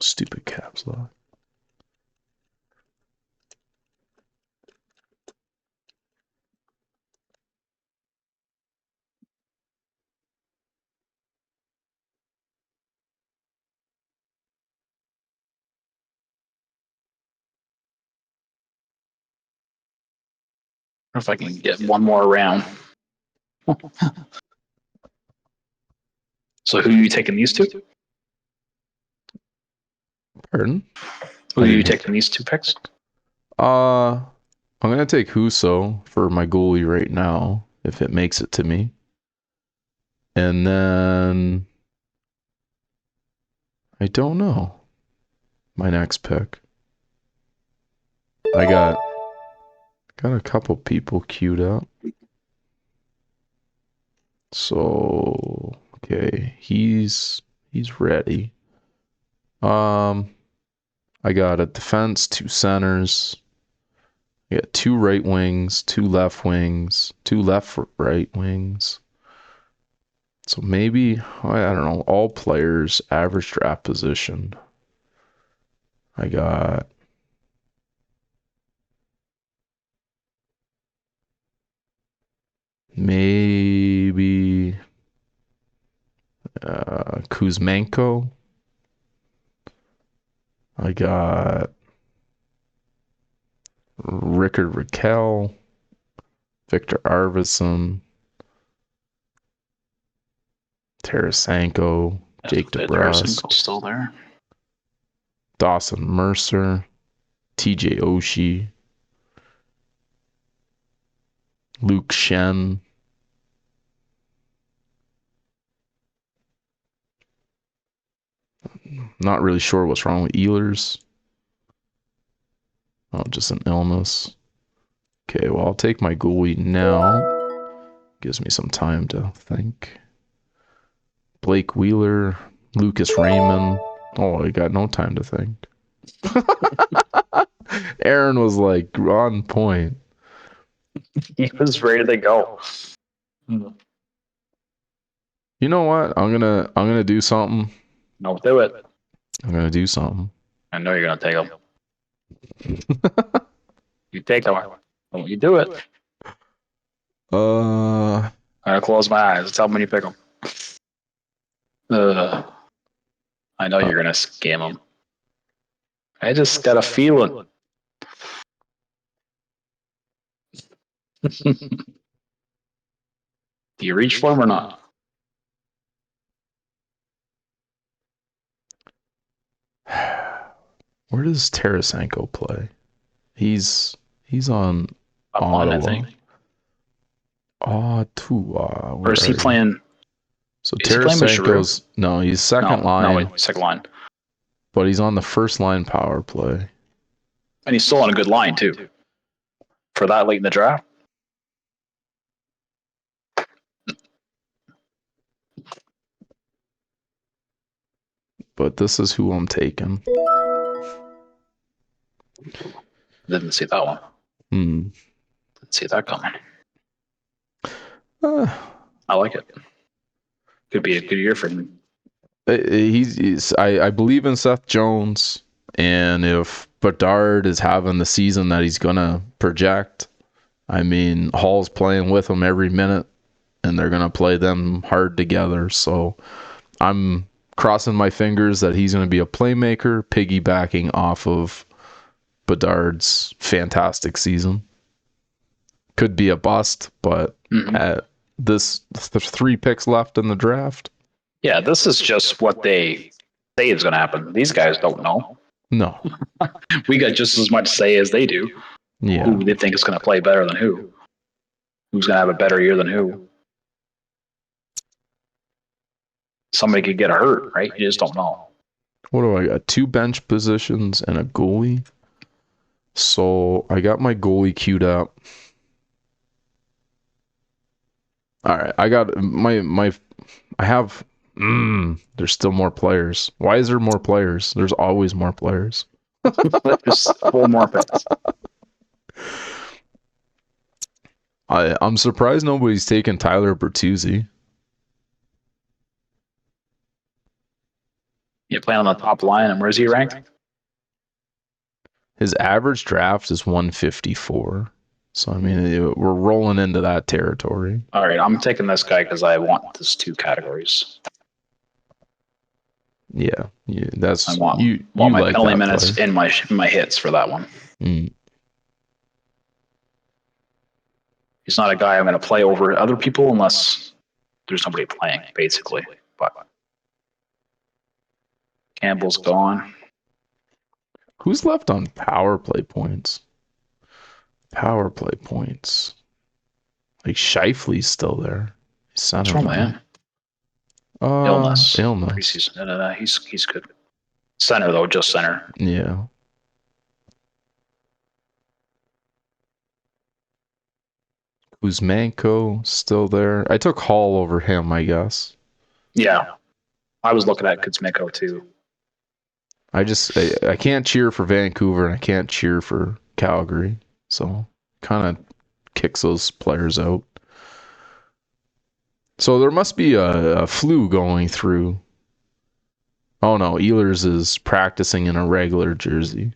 Stupid caps lock. If I can get one more round. So who are you taking these two? Pardon? Who are you taking these two picks? I'm gonna take Huso for my goalie right now, if it makes it to me. And then I don't know. My next pick. I got a couple people queued up. So okay, he's ready. I got a defense, two centers. I got two right wings, two left wings, two left right wings. So maybe, I don't know, all players, average draft position. I got maybe Kuzmenko. I got Rickard Raquel, Victor Arvidsson, Tarasenko, Jake DeBrusk, Still there. Dawson Mercer, TJ Oshie, Luke Shen. Not really sure what's wrong with Ehlers. Oh, just an illness. Okay, well, I'll take my goalie now. Gives me some time to think. Blake Wheeler, Lucas Raymond. Oh, I got no time to think. Aaron was like on point. He was ready to go. You know what? I'm gonna do something. No, do it. I'm gonna do something. I know you're gonna take them. You take them. Don't you do it. uh, I'm gonna close my eyes. Tell me when you pick them. I know you're gonna scam them. I just got a feeling. Do you reach for him or not? where does Tarasenko play? He's on Top line, I think. Ottawa. Or is he playing? So Is he playing with Giroux? Tarasenko's no, he's second line, No, second line. but he's on the first line power play. And he's still on a good line too. For that late in the draft. but this is who I'm taking. Didn't see that one. Hmm. Didn't see that coming. Uh, I like it. Could be a good year for him. I believe in Seth Jones, and if Bedard is having the season that he's gonna project, I mean Hall's playing with him every minute, and they're gonna play them hard together. So I'm crossing my fingers that he's gonna be a playmaker, piggybacking off of Bedard's fantastic season. Could be a bust, but at there's 3 picks left in the draft. Yeah, this is just what they say is going to happen. These guys don't know. No. We got just as much say as they do. Yeah. Who they think is going to play better than who? Who's going to have a better year than who? Somebody could get hurt, right? You just don't know. What do I got? 2 bench positions and a goalie. So I got my goalie queued up. All right, I got my I have there's still more players. Why is there more players? There's always more players. There's 4 more picks. I'm surprised nobody's taken Tyler Bertuzzi. You play on the top line, and where's he ranked? His average draft is 154. So I mean, we're rolling into that territory. All right, I'm taking this guy because I want this 2 categories. Yeah, that's I want you my like penalty that minutes player. in my hits for that one. He's not a guy I'm going to play over other people unless there's nobody playing, basically. But Campbell's gone. Who's left on power play points? Power play points. Like Shifley's still there. What's wrong with him? Illness. Preseason. No. He's good. Center though, just center. Yeah. Kuzmenko still there. I took Hall over him, I guess. Yeah, I was looking at Kuzmenko too. I can't cheer for Vancouver and I can't cheer for Calgary, so kind of kicks those players out. So there must be a flu going through. Oh no, Ehlers is practicing in a regular jersey.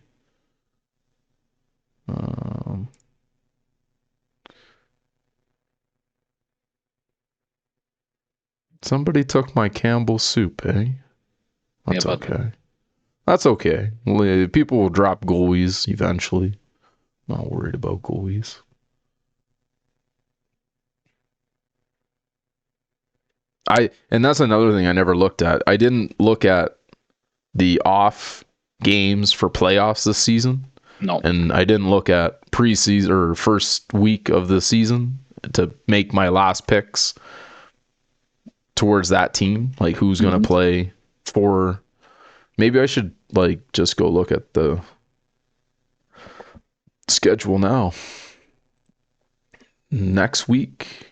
Somebody took my Campbell soup, eh? That's okay. That's okay. People will drop goalies eventually. Not worried about goalies. And that's another thing I never looked at. I didn't look at the off games for playoffs this season. No. And I didn't look at preseason or first week of the season to make my last picks towards that team. Like who's going to play for. Maybe I should just go look at the schedule now. Next week.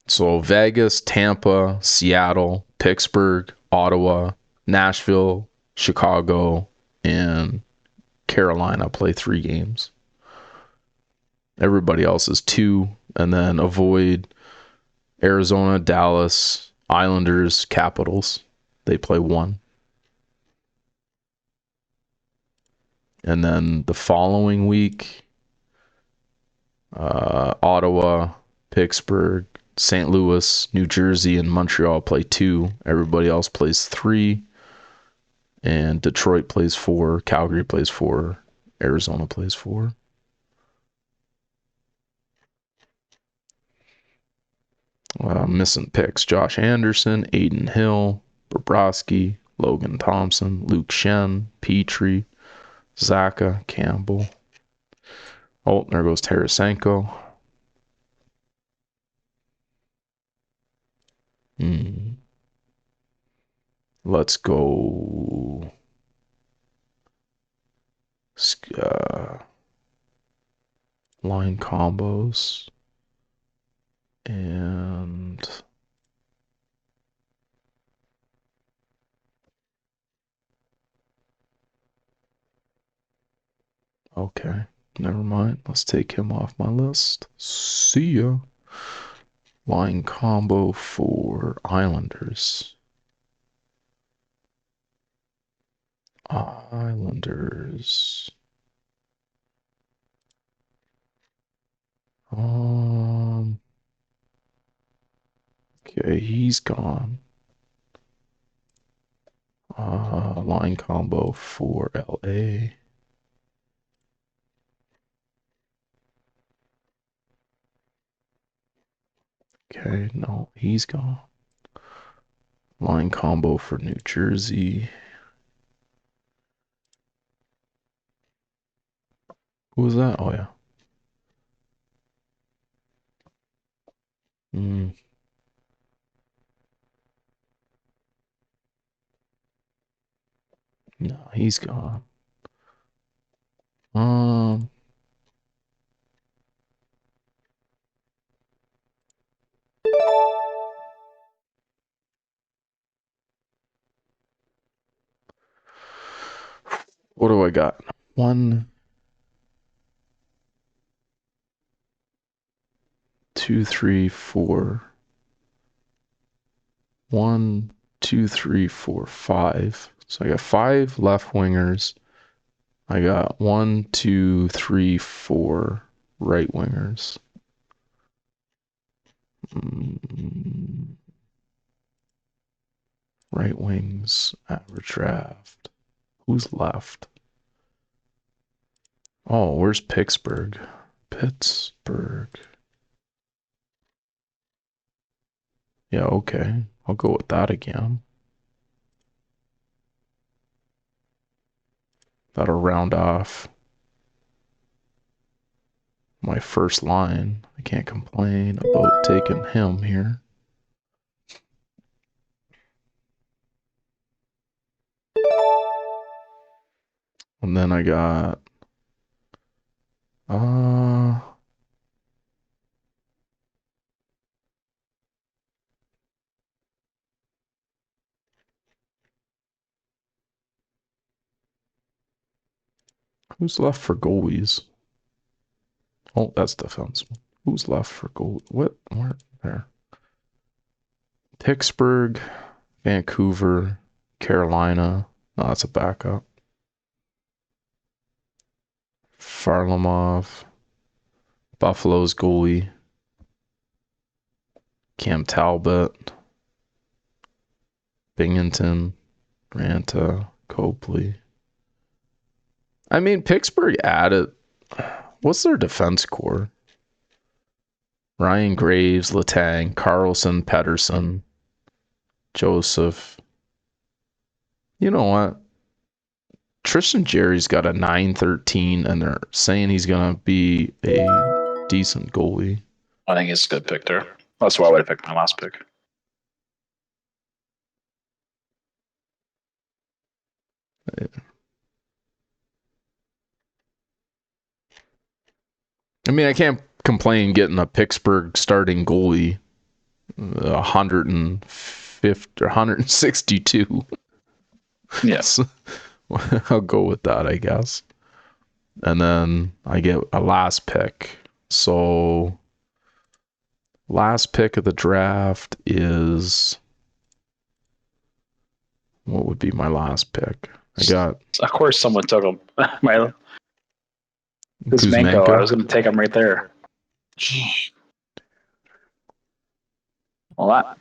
So Vegas, Tampa, Seattle, Pittsburgh, Ottawa, Nashville, Chicago, and Carolina play 3 games. Everybody else is 2, and then avoid Arizona, Dallas, Islanders, Capitals. They play 1. And then the following week, Ottawa, Pittsburgh, St. Louis, New Jersey, and Montreal play 2. Everybody else plays 3. And Detroit plays 4. Calgary plays 4. Arizona plays 4. Missing picks: Josh Anderson, Aiden Hill, Bobrovsky, Logan Thompson, Luke Shen, Petrie, Zaka, Campbell. Oh, there goes Tarasenko. Let's go. Line combos. And okay, never mind. Let's take him off my list. See ya. Line combo for Islanders. Islanders. Okay, he's gone. Line combo for LA. Okay, no, he's gone. Line combo for New Jersey. Who was that? Oh, yeah. Mm, no, he's gone. Um, what do I got? 1, 2, 3, 4. 1, 2, 3, 4, 5. So I got 5 left wingers. I got 1, 2, 3, 4 right wingers. Mm, right wings, average draft. Who's left? Oh, where's Pittsburgh? Pittsburgh. Yeah, okay. I'll go with that again. That'll round off my first line. I can't complain about taking him here. And then I got uh who's left for goalies? Oh, that's defenseman. Who's left for goal? What? Where? There. Pittsburgh, Vancouver, Carolina. No, that's a backup. Varlamov, Buffalo's goalie. Cam Talbot, Binghamton, Ranta, Copley. I mean, Pittsburgh added. What's their defense core? Ryan Graves, Letang, Carlson, Pedersen, Joseph. You know what? Tristan Jerry's got a 913, and they're saying he's going to be a decent goalie. I think it's a good pick there. That's why I would have picked my last pick. I mean, I can't complain getting a Pittsburgh starting goalie, 150 or 162. Yes. I'll go with that, I guess. And then I get a last pick. So last pick of the draft is what would be my last pick? I got Of course, someone took him. My Kuzmenko. I was going to take him right there. Well, I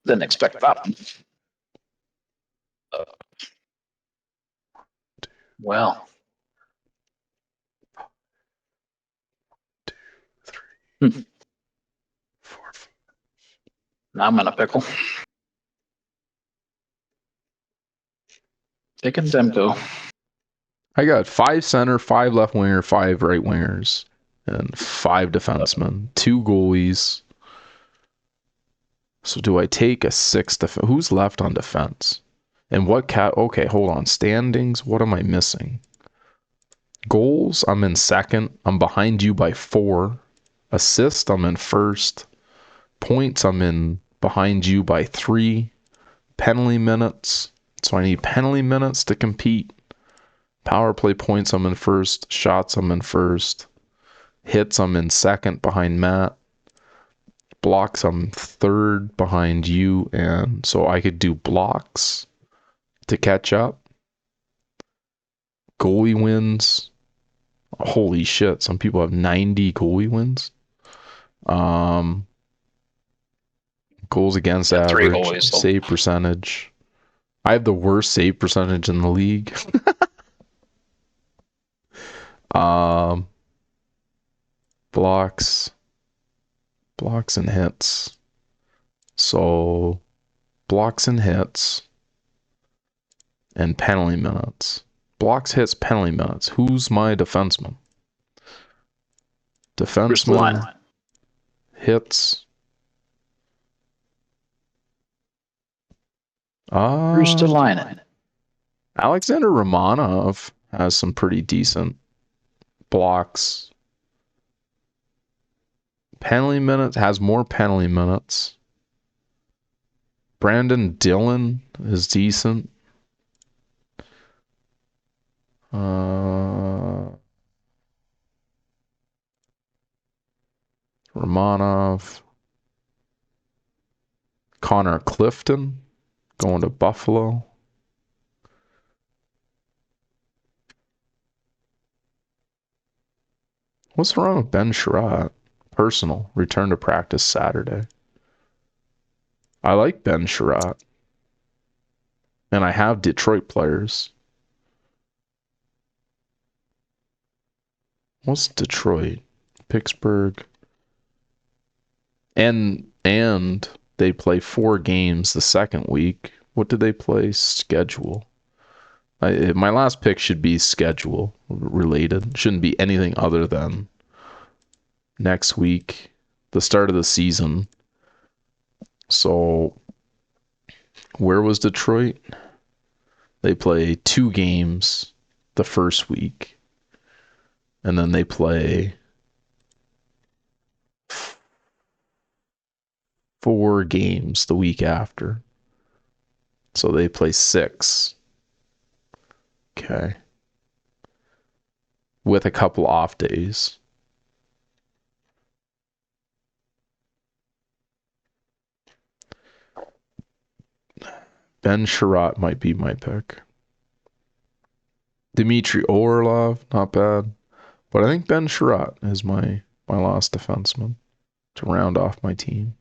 didn't expect that. Well. 2, 3, 4, 5. Now I'm in a pickle. Taking Demko. I got 5 center, 5 left winger, 5 right wingers, and 5 defensemen, 2 goalies. So do I take a 6th defense? Who's left on defense? And what cat? Okay, hold on. Standings. What am I missing? Goals. I'm in second. I'm behind you by 4. Assist. I'm in first. Points, I'm in behind you by 3. Penalty minutes, so I need penalty minutes to compete. Power play points, I'm in first. Shots, I'm in first. Hits, I'm in second behind Matt. Blocks, I'm third behind you, and so I could do blocks to catch up. Goalie wins. Holy shit, some people have 90 goalie wins. Goals against Got 3 average, goalies, though. save percentage. I have the worst save percentage in the league. Blocks and hits. So blocks and hits and penalty minutes. Blocks, hits, penalty minutes. Who's my defenseman? Defenseman, hits. Bruce DeLine. Alexander Romanov has some pretty decent blocks. Penalty minutes, has more penalty minutes. Brandon Dillon is decent. Romanov. Connor Clifton going to Buffalo. What's wrong with Ben Sherratt? Personal. Return to practice Saturday. I like Ben Sherratt. And I have Detroit players. What's Detroit? Pittsburgh. And they play 4 games the second week. What did they play? Schedule. My last pick should be schedule related. Shouldn't be anything other than next week, the start of the season. So, where was Detroit? They play 2 games the first week. And then they play 4 games the week after. So they play 6. Okay. With a couple off days. Ben Sherratt might be my pick. Dmitry Orlov, not bad. But I think Ben Sherratt is my last defenseman to round off my team.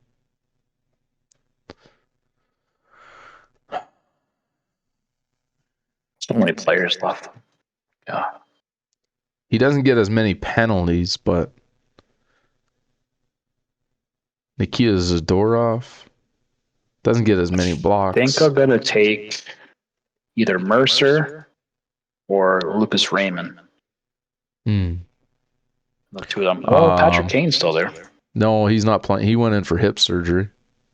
So many players left. Yeah. He doesn't get as many penalties, but Nikita Zadorov doesn't get as many blocks. I think I'm going to take either Mercer or Lucas Raymond. The 2 of them. Oh, Patrick Kane's still there. No, he's not playing. He went in for hip surgery.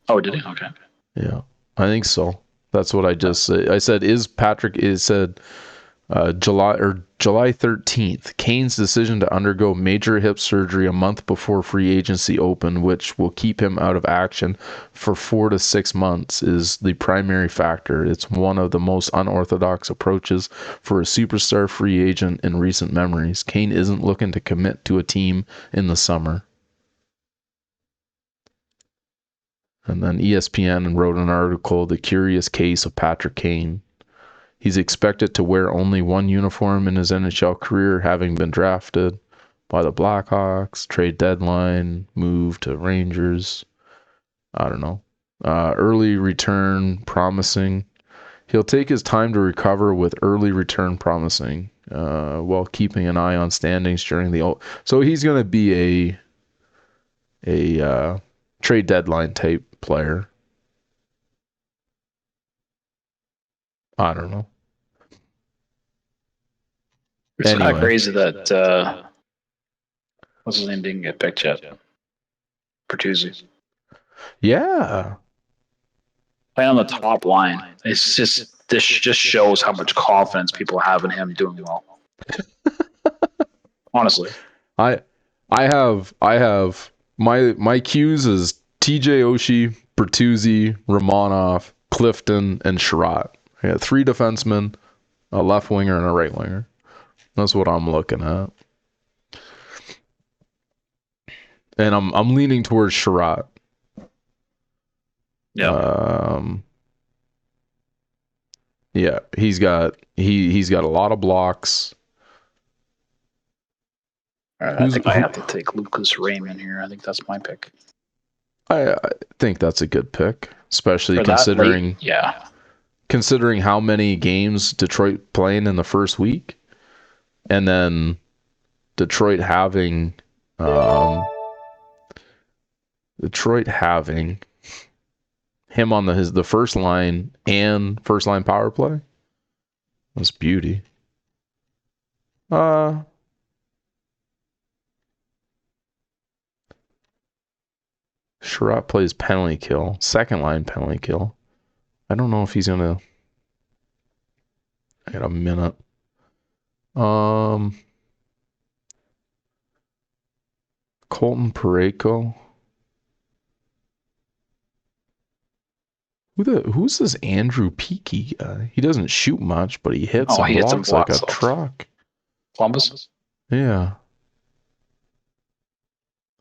Oh, did he? Okay. Yeah, I think so. That's what I just said. I said, July 13th. Kane's decision to undergo major hip surgery a month before free agency open, which will keep him out of action for 4 to 6 months, is the primary factor. It's one of the most unorthodox approaches for a superstar free agent in recent memories. Kane isn't looking to commit to a team in the summer. And then ESPN wrote an article, The Curious Case of Patrick Kane. He's expected to wear only one uniform in his NHL career, having been drafted by the Blackhawks, trade deadline, move to Rangers. I don't know. Early return promising. He'll take his time to recover with early return promising, while keeping an eye on standings during the... So he's going to be a trade deadline type player. I don't know. It's kind of crazy that what's his name didn't get picked yet. Bertuzzi. Yeah. Playing on the top line. It's just this just shows how much confidence people have in him doing well. Honestly. I have my Q's is TJ Oshie, Bertuzzi, Romanov, Clifton, and Sherratt. I got 3 defensemen, a left winger, and a right winger. That's what I'm looking at. And I'm leaning towards Sherratt. Yeah. Yeah, he's got a lot of blocks. I think I have to take Lucas Raymond here. I think that's my pick. I think that's a good pick, especially For considering that late, considering how many games Detroit playing in the first week, and then Detroit having him on the first line and first line power play. That's beauty. Sherratt plays penalty kill, second line penalty kill. I don't know if he's gonna. I got a minute. Colton Parayko. Who's this Andrew Peaky guy? He doesn't shoot much, but he hits and blocks like a truck. Columbus? Yeah.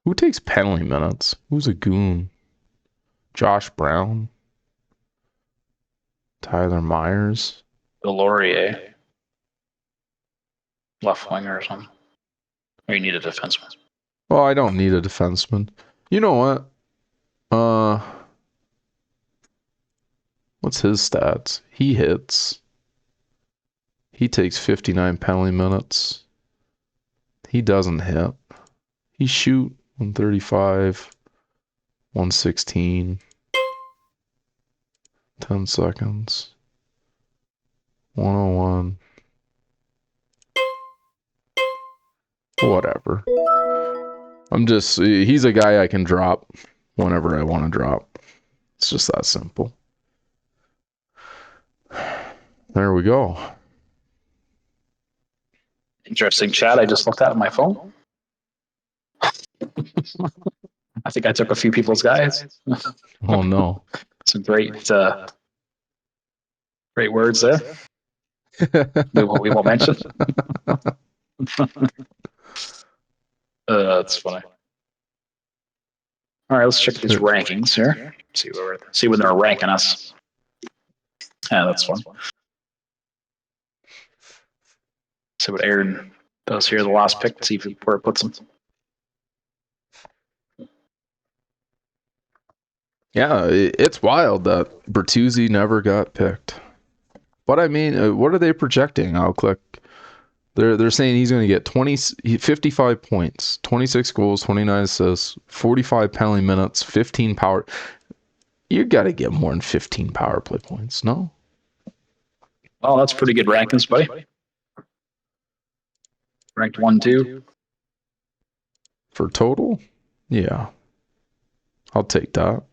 Who takes penalty minutes? Who's a goon? Josh Brown? Tyler Myers? Delorier. Left winger or something. Or you need a defenseman. Well, I don't need a defenseman. You know what? What's his stats? He hits. He takes 59 penalty minutes. He doesn't hit. He shoot 135, 116, 10 seconds, 101. Whatever. He's a guy I can drop whenever I want to drop. It's just that simple. There we go. Interesting chat. I just looked at on my phone. I think I took a few people's guys. Oh no. Some great words there. we won't mention. That's funny. All right, let's check these rankings here. See when they're ranking us. Yeah, that's fun. See what Aaron does here. The last pick. See where it puts him. Yeah, it's wild that Bertuzzi never got picked. But I mean, what are they projecting? I'll click. They're saying he's going to get 55 points, 26 goals, 29 assists, 45 penalty minutes, 15 power. You got to get more than 15 power play points, no? Oh, that's pretty good rankings, buddy. Ranked 1, 2. For total? Yeah. I'll take that.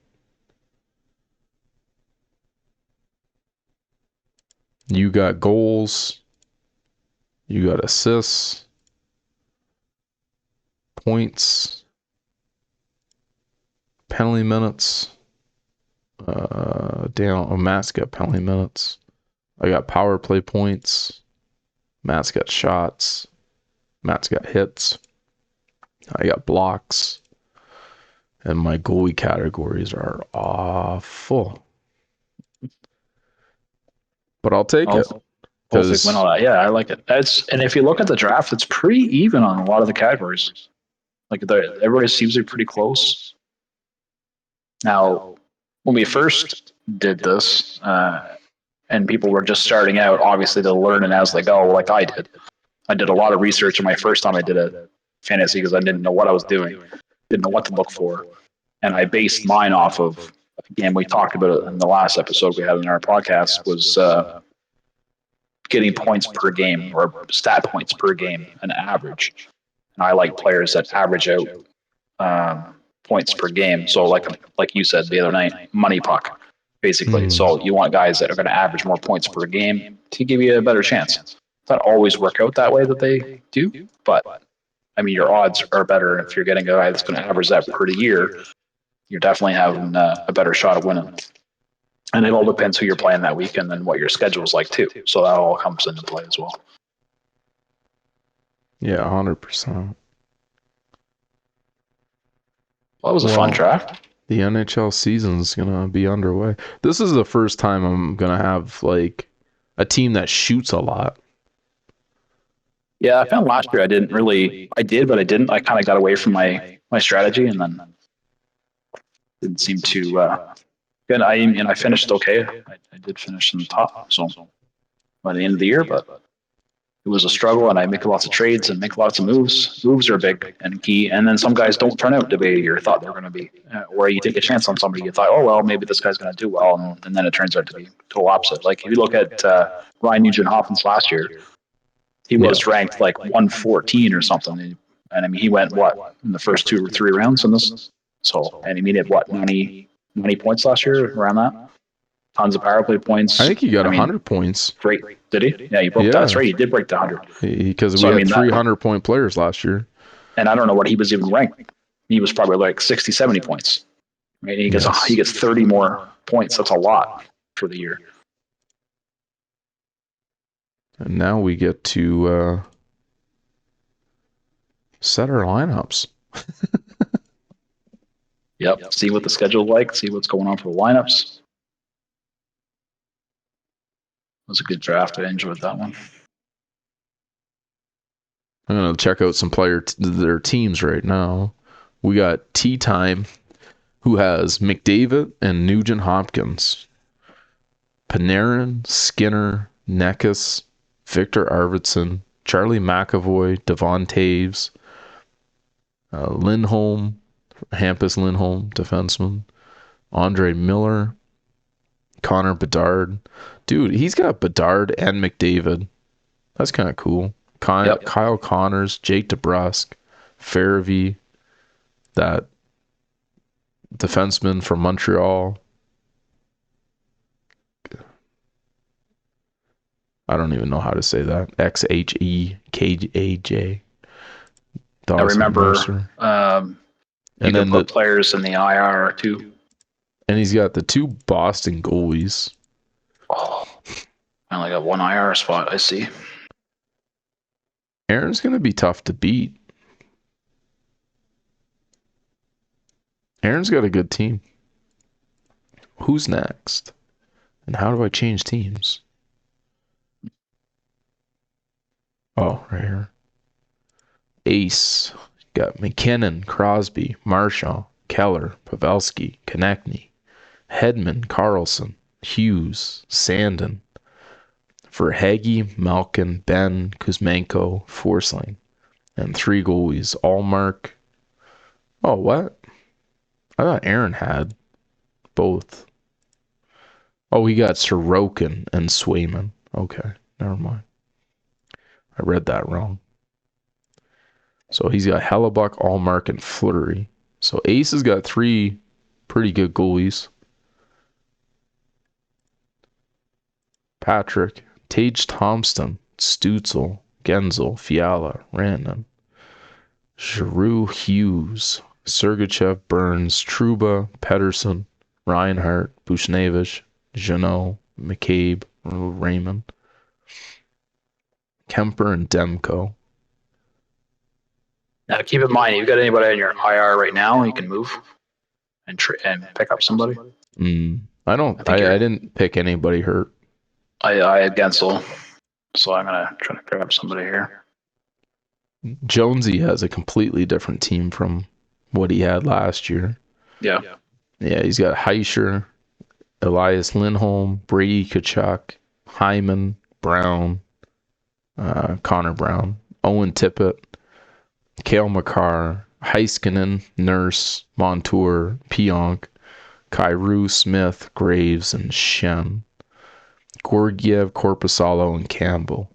You got goals. You got assists. Points. Penalty minutes. Matt's got penalty minutes. I got power play points. Matt's got shots. Matt's got hits. I got blocks. And my goalie categories are awful. But I'll take it. Yeah, I like it. And if you look at the draft, it's pretty even on a lot of the categories. Like everybody seems to be pretty close. Now, when we first did this, and people were just starting out, obviously they're learning as they go, like I did. I did a lot of research my first time I did a fantasy because I didn't know what I was doing, didn't know what to look for, and I based mine off of. Again, we talked about it in the last episode we had in our podcast was getting points per game or stat points per game, an average. And I like players that average out points per game. So like you said the other night, money puck, basically. So you want guys that are going to average more points per game to give you a better chance. It's not always work out that way that they do, but I mean your odds are better if you're getting a guy that's going to average that per year you're definitely having a better shot of winning. And it all depends who you're playing that week and then what your schedule is like too. So that all comes into play as well. Yeah, 100%. Well, it was a fun draft. The NHL season's gonna be underway. This is the first time I'm gonna have like a team that shoots a lot. Yeah, I found last year I did, but I didn't. I kind of got away from my strategy and then didn't seem to. Good. I finished okay. I did finish in the top, so by the end of the year, but it was a struggle, and I make lots of trades and make lots of moves. Moves are big and key, and then some guys don't turn out the way you thought they were going to be, or you take a chance on somebody you thought, oh well, maybe this guy's going to do well, and then it turns out to be total opposite. Like if you look at Ryan Nugent-Hopkins last year, he was ranked like 114 or something, and I mean he went what in the first 2 or 3 rounds in this, so and I mean he had what 90 points last year around that. Tons of power play points. I think he got 100 points. Great. Did he? Yeah, he broke that. That's right. He did break the 100. Because we had 300-point players last year. And I don't know what he was even ranked. He was probably like 60, 70 points. I mean, he gets 30 more points. That's a lot for the year. And now we get to set our lineups. Yep. See what the schedule's like. See what's going on for the lineups. It was a good draft. I enjoyed that one. I'm going to check out some their teams right now. We got Tea Time, who has McDavid and Nugent Hopkins. Panarin, Skinner, Necas, Victor Arvidsson, Charlie McAvoy, Devon Taves, Lindholm, Hampus Lindholm, defenseman, Andre Miller, Connor Bedard. Dude, he's got Bedard and McDavid. That's kind of cool. Kyle Connors, Jake DeBrusk, Farabee, that defenseman from Montreal. I don't even know how to say that. XHEKAJ. I remember. And then put players in the IR too. And he's got the 2 Boston goalies. Oh, I only got 1 IR spot. I see. Aaron's going to be tough to beat. Aaron's got a good team. Who's next? And how do I change teams? Oh, right here. Ace. Got McKinnon, Crosby, Marchand, Keller, Pavelski, Konechny, Hedman, Carlson, Hughes, Sandin. For Hagee, Malkin, Ben, Kuzmenko, Forsling. And 3 goalies. Allmark. Oh, what? I thought Aaron had both. Oh, he got Sorokin and Swayman. Okay, never mind. I read that wrong. So he's got Hellebuck, Allmark, and Fleury. So Ace has got 3 pretty good goalies. Patrick, Tage Thompson, Stutzel, Genzel, Fiala, Rantanen, Giroux, Hughes, Sergachev, Burns, Trouba, Pedersen, Reinhardt, Bushnevich, Jeannot, McCabe, Raymond, Kemper, and Demko. Now, keep in mind, if you've got anybody in your IR right now, you can move and pick up somebody. I didn't pick anybody hurt. I had Gensel, so I'm going to try to pick up somebody here. Jonesy has a completely different team from what he had last year. Yeah. Yeah, he's got Heischer, Elias Lindholm, Brady Tkachuk, Hyman, Brown, Connor Brown, Owen Tippett, Cale Makar, Heiskanen, Nurse, Montour, Pionk, Kyrou, Smith, Graves, and Shen. Gorgiev, Korpisalo, and Campbell.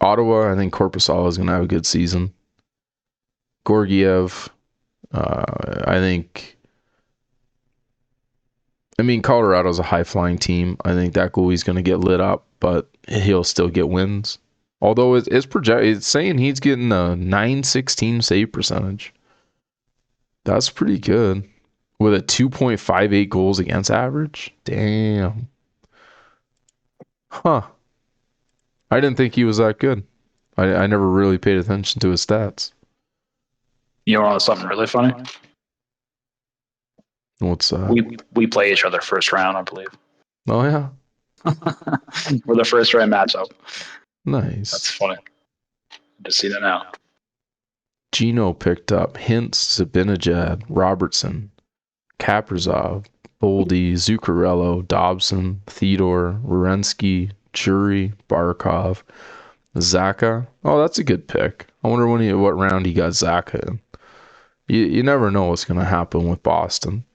Ottawa, I think Korpisalo is going to have a good season. Gorgiev, I mean, Colorado's a high-flying team. I think that goalie's going to get lit up, but he'll still get wins. Although it's project, it's saying he's getting a 916 save percentage. That's pretty good. With a 2.58 goals against average. Damn. Huh. I didn't think he was that good. I never really paid attention to his stats. You know something really funny? What's that? We play each other first round, I believe. Oh yeah. We're the first round matchup. Nice. That's funny. Just see that now. Gino picked up Hintz, Zabinajad, Robertson, Kaprizov, Boldy, Zuccarello, Dobson, Theodore, Wierenski, Jury, Barkov, Zaka. Oh, that's a good pick. I wonder what round he got Zaka in. You never know what's going to happen with Boston.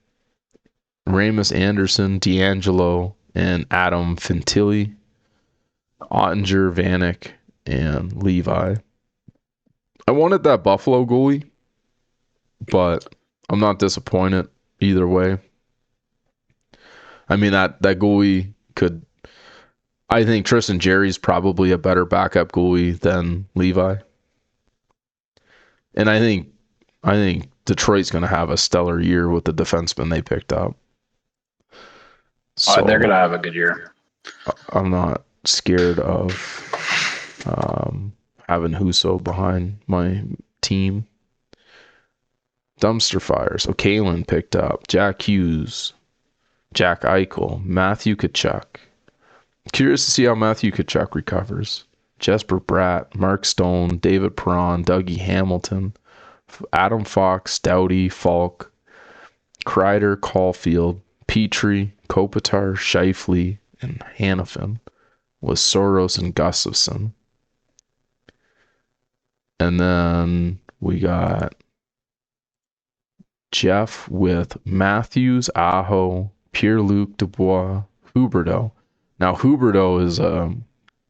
Ramus Anderson, D'Angelo, and Adam Fantilli, Ottinger, Vanek, and Levi. I wanted that Buffalo goalie, but I'm not disappointed either way. I mean, that goalie could... I think Tristan Jarry's probably a better backup goalie than Levi. And I think Detroit's going to have a stellar year with the defenseman they picked up. So they're going to have a good year. I'm not scared of having Husso behind my team. Dumpster fire. So Kalen picked up Jack Hughes, Jack Eichel, Matthew Tkachuk. Curious to see how Matthew Tkachuk recovers. Jesper Bratt, Mark Stone, David Perron, Dougie Hamilton, Adam Fox, Doughty, Falk, Kreider, Caulfield, Petrie, Kopitar, Scheifele, and Hannafin, with Soros and Gustafson. And then we got Jeff with Matthews, Aho, Pierre-Luc Dubois, Huberdeau. Now, Huberdeau is an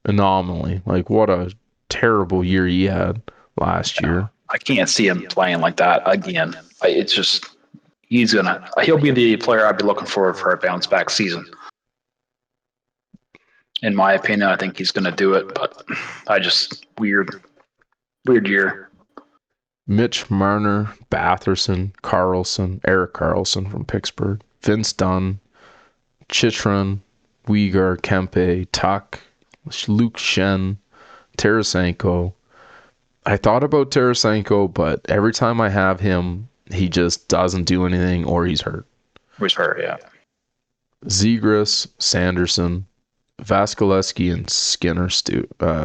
anomaly. Like, what a terrible year he had last year. I can't see him playing like that again. It's just, he'll be the player I'd be looking for a bounce back season. In my opinion, I think he's going to do it, but weird year. Mitch Marner, Batherson, Carlson, Eric Carlson from Pittsburgh, Vince Dunn, Chitron, Uyghur, Kempe, Tuck, Luke Shen, Tarasenko. I thought about Tarasenko, but every time I have him, he just doesn't do anything or he's hurt. He's hurt, yeah. Zegras, Sanderson, Vasilevsky, and Skinner,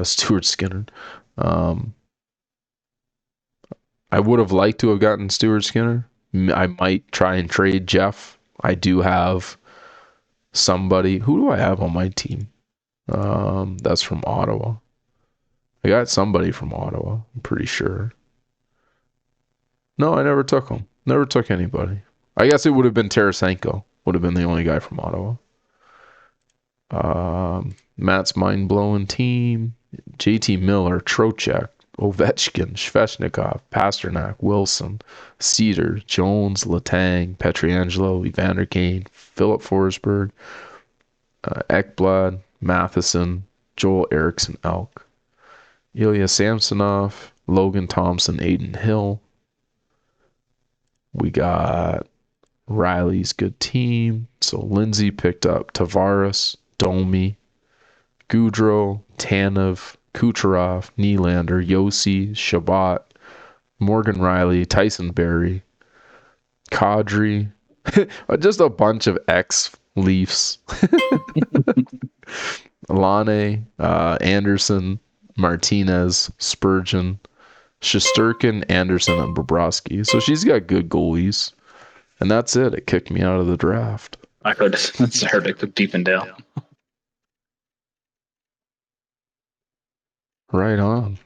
Stuart Skinner. I would have liked to have gotten Stuart Skinner. I might try and trade Jeff. I do have somebody. Who do I have on my team? That's from Ottawa. I got somebody from Ottawa, I'm pretty sure. No, I never took him. Never took anybody. I guess it would have been Tarasenko. Would have been the only guy from Ottawa. Matt's mind-blowing team. JT Miller, Trocheck, Ovechkin, Svechnikov, Pasternak, Wilson, Cedar, Jones, Letang, Pietrangelo, Evander Kane, Philip Forsberg, Ekblad, Matheson, Joel Eriksson Elk, Ilya Samsonov, Logan Thompson, Aiden Hill. We got Riley's good team. So Lindsay picked up Tavares, Domi, Goudreau, Tanev, Kucherov, Nylander, Yossi, Shabbat, Morgan Riley, Tyson Berry, Kadri, just a bunch of ex-Leafs. Lane, Anderson, Martinez, Spurgeon, Shesterkin, Anderson, and Bobrovsky. So she's got good goalies. And that's it. It kicked me out of the draft. I could. It's hard to click deep and down. Right on.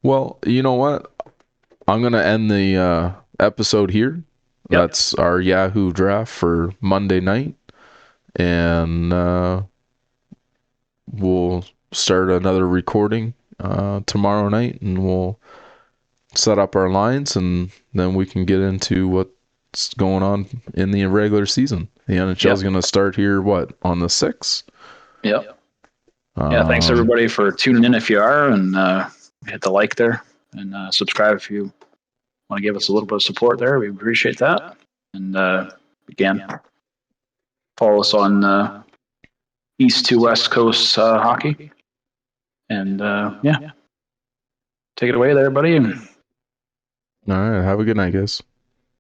Well, you know what? I'm going to end the episode here. Yep. That's our Yahoo draft for Monday night. And we'll start another recording tomorrow night, and we'll set up our lines, and then we can get into what's going on in the regular season. The NHL is going to start here, on the 6th? Yep. Yeah, thanks everybody for tuning in if you are, and hit the like there, and subscribe if you want to give us a little bit of support there. We appreciate that. And again, follow us on East to West Coast hockey. And yeah, take it away there, buddy. And All right. Have a good night, guys.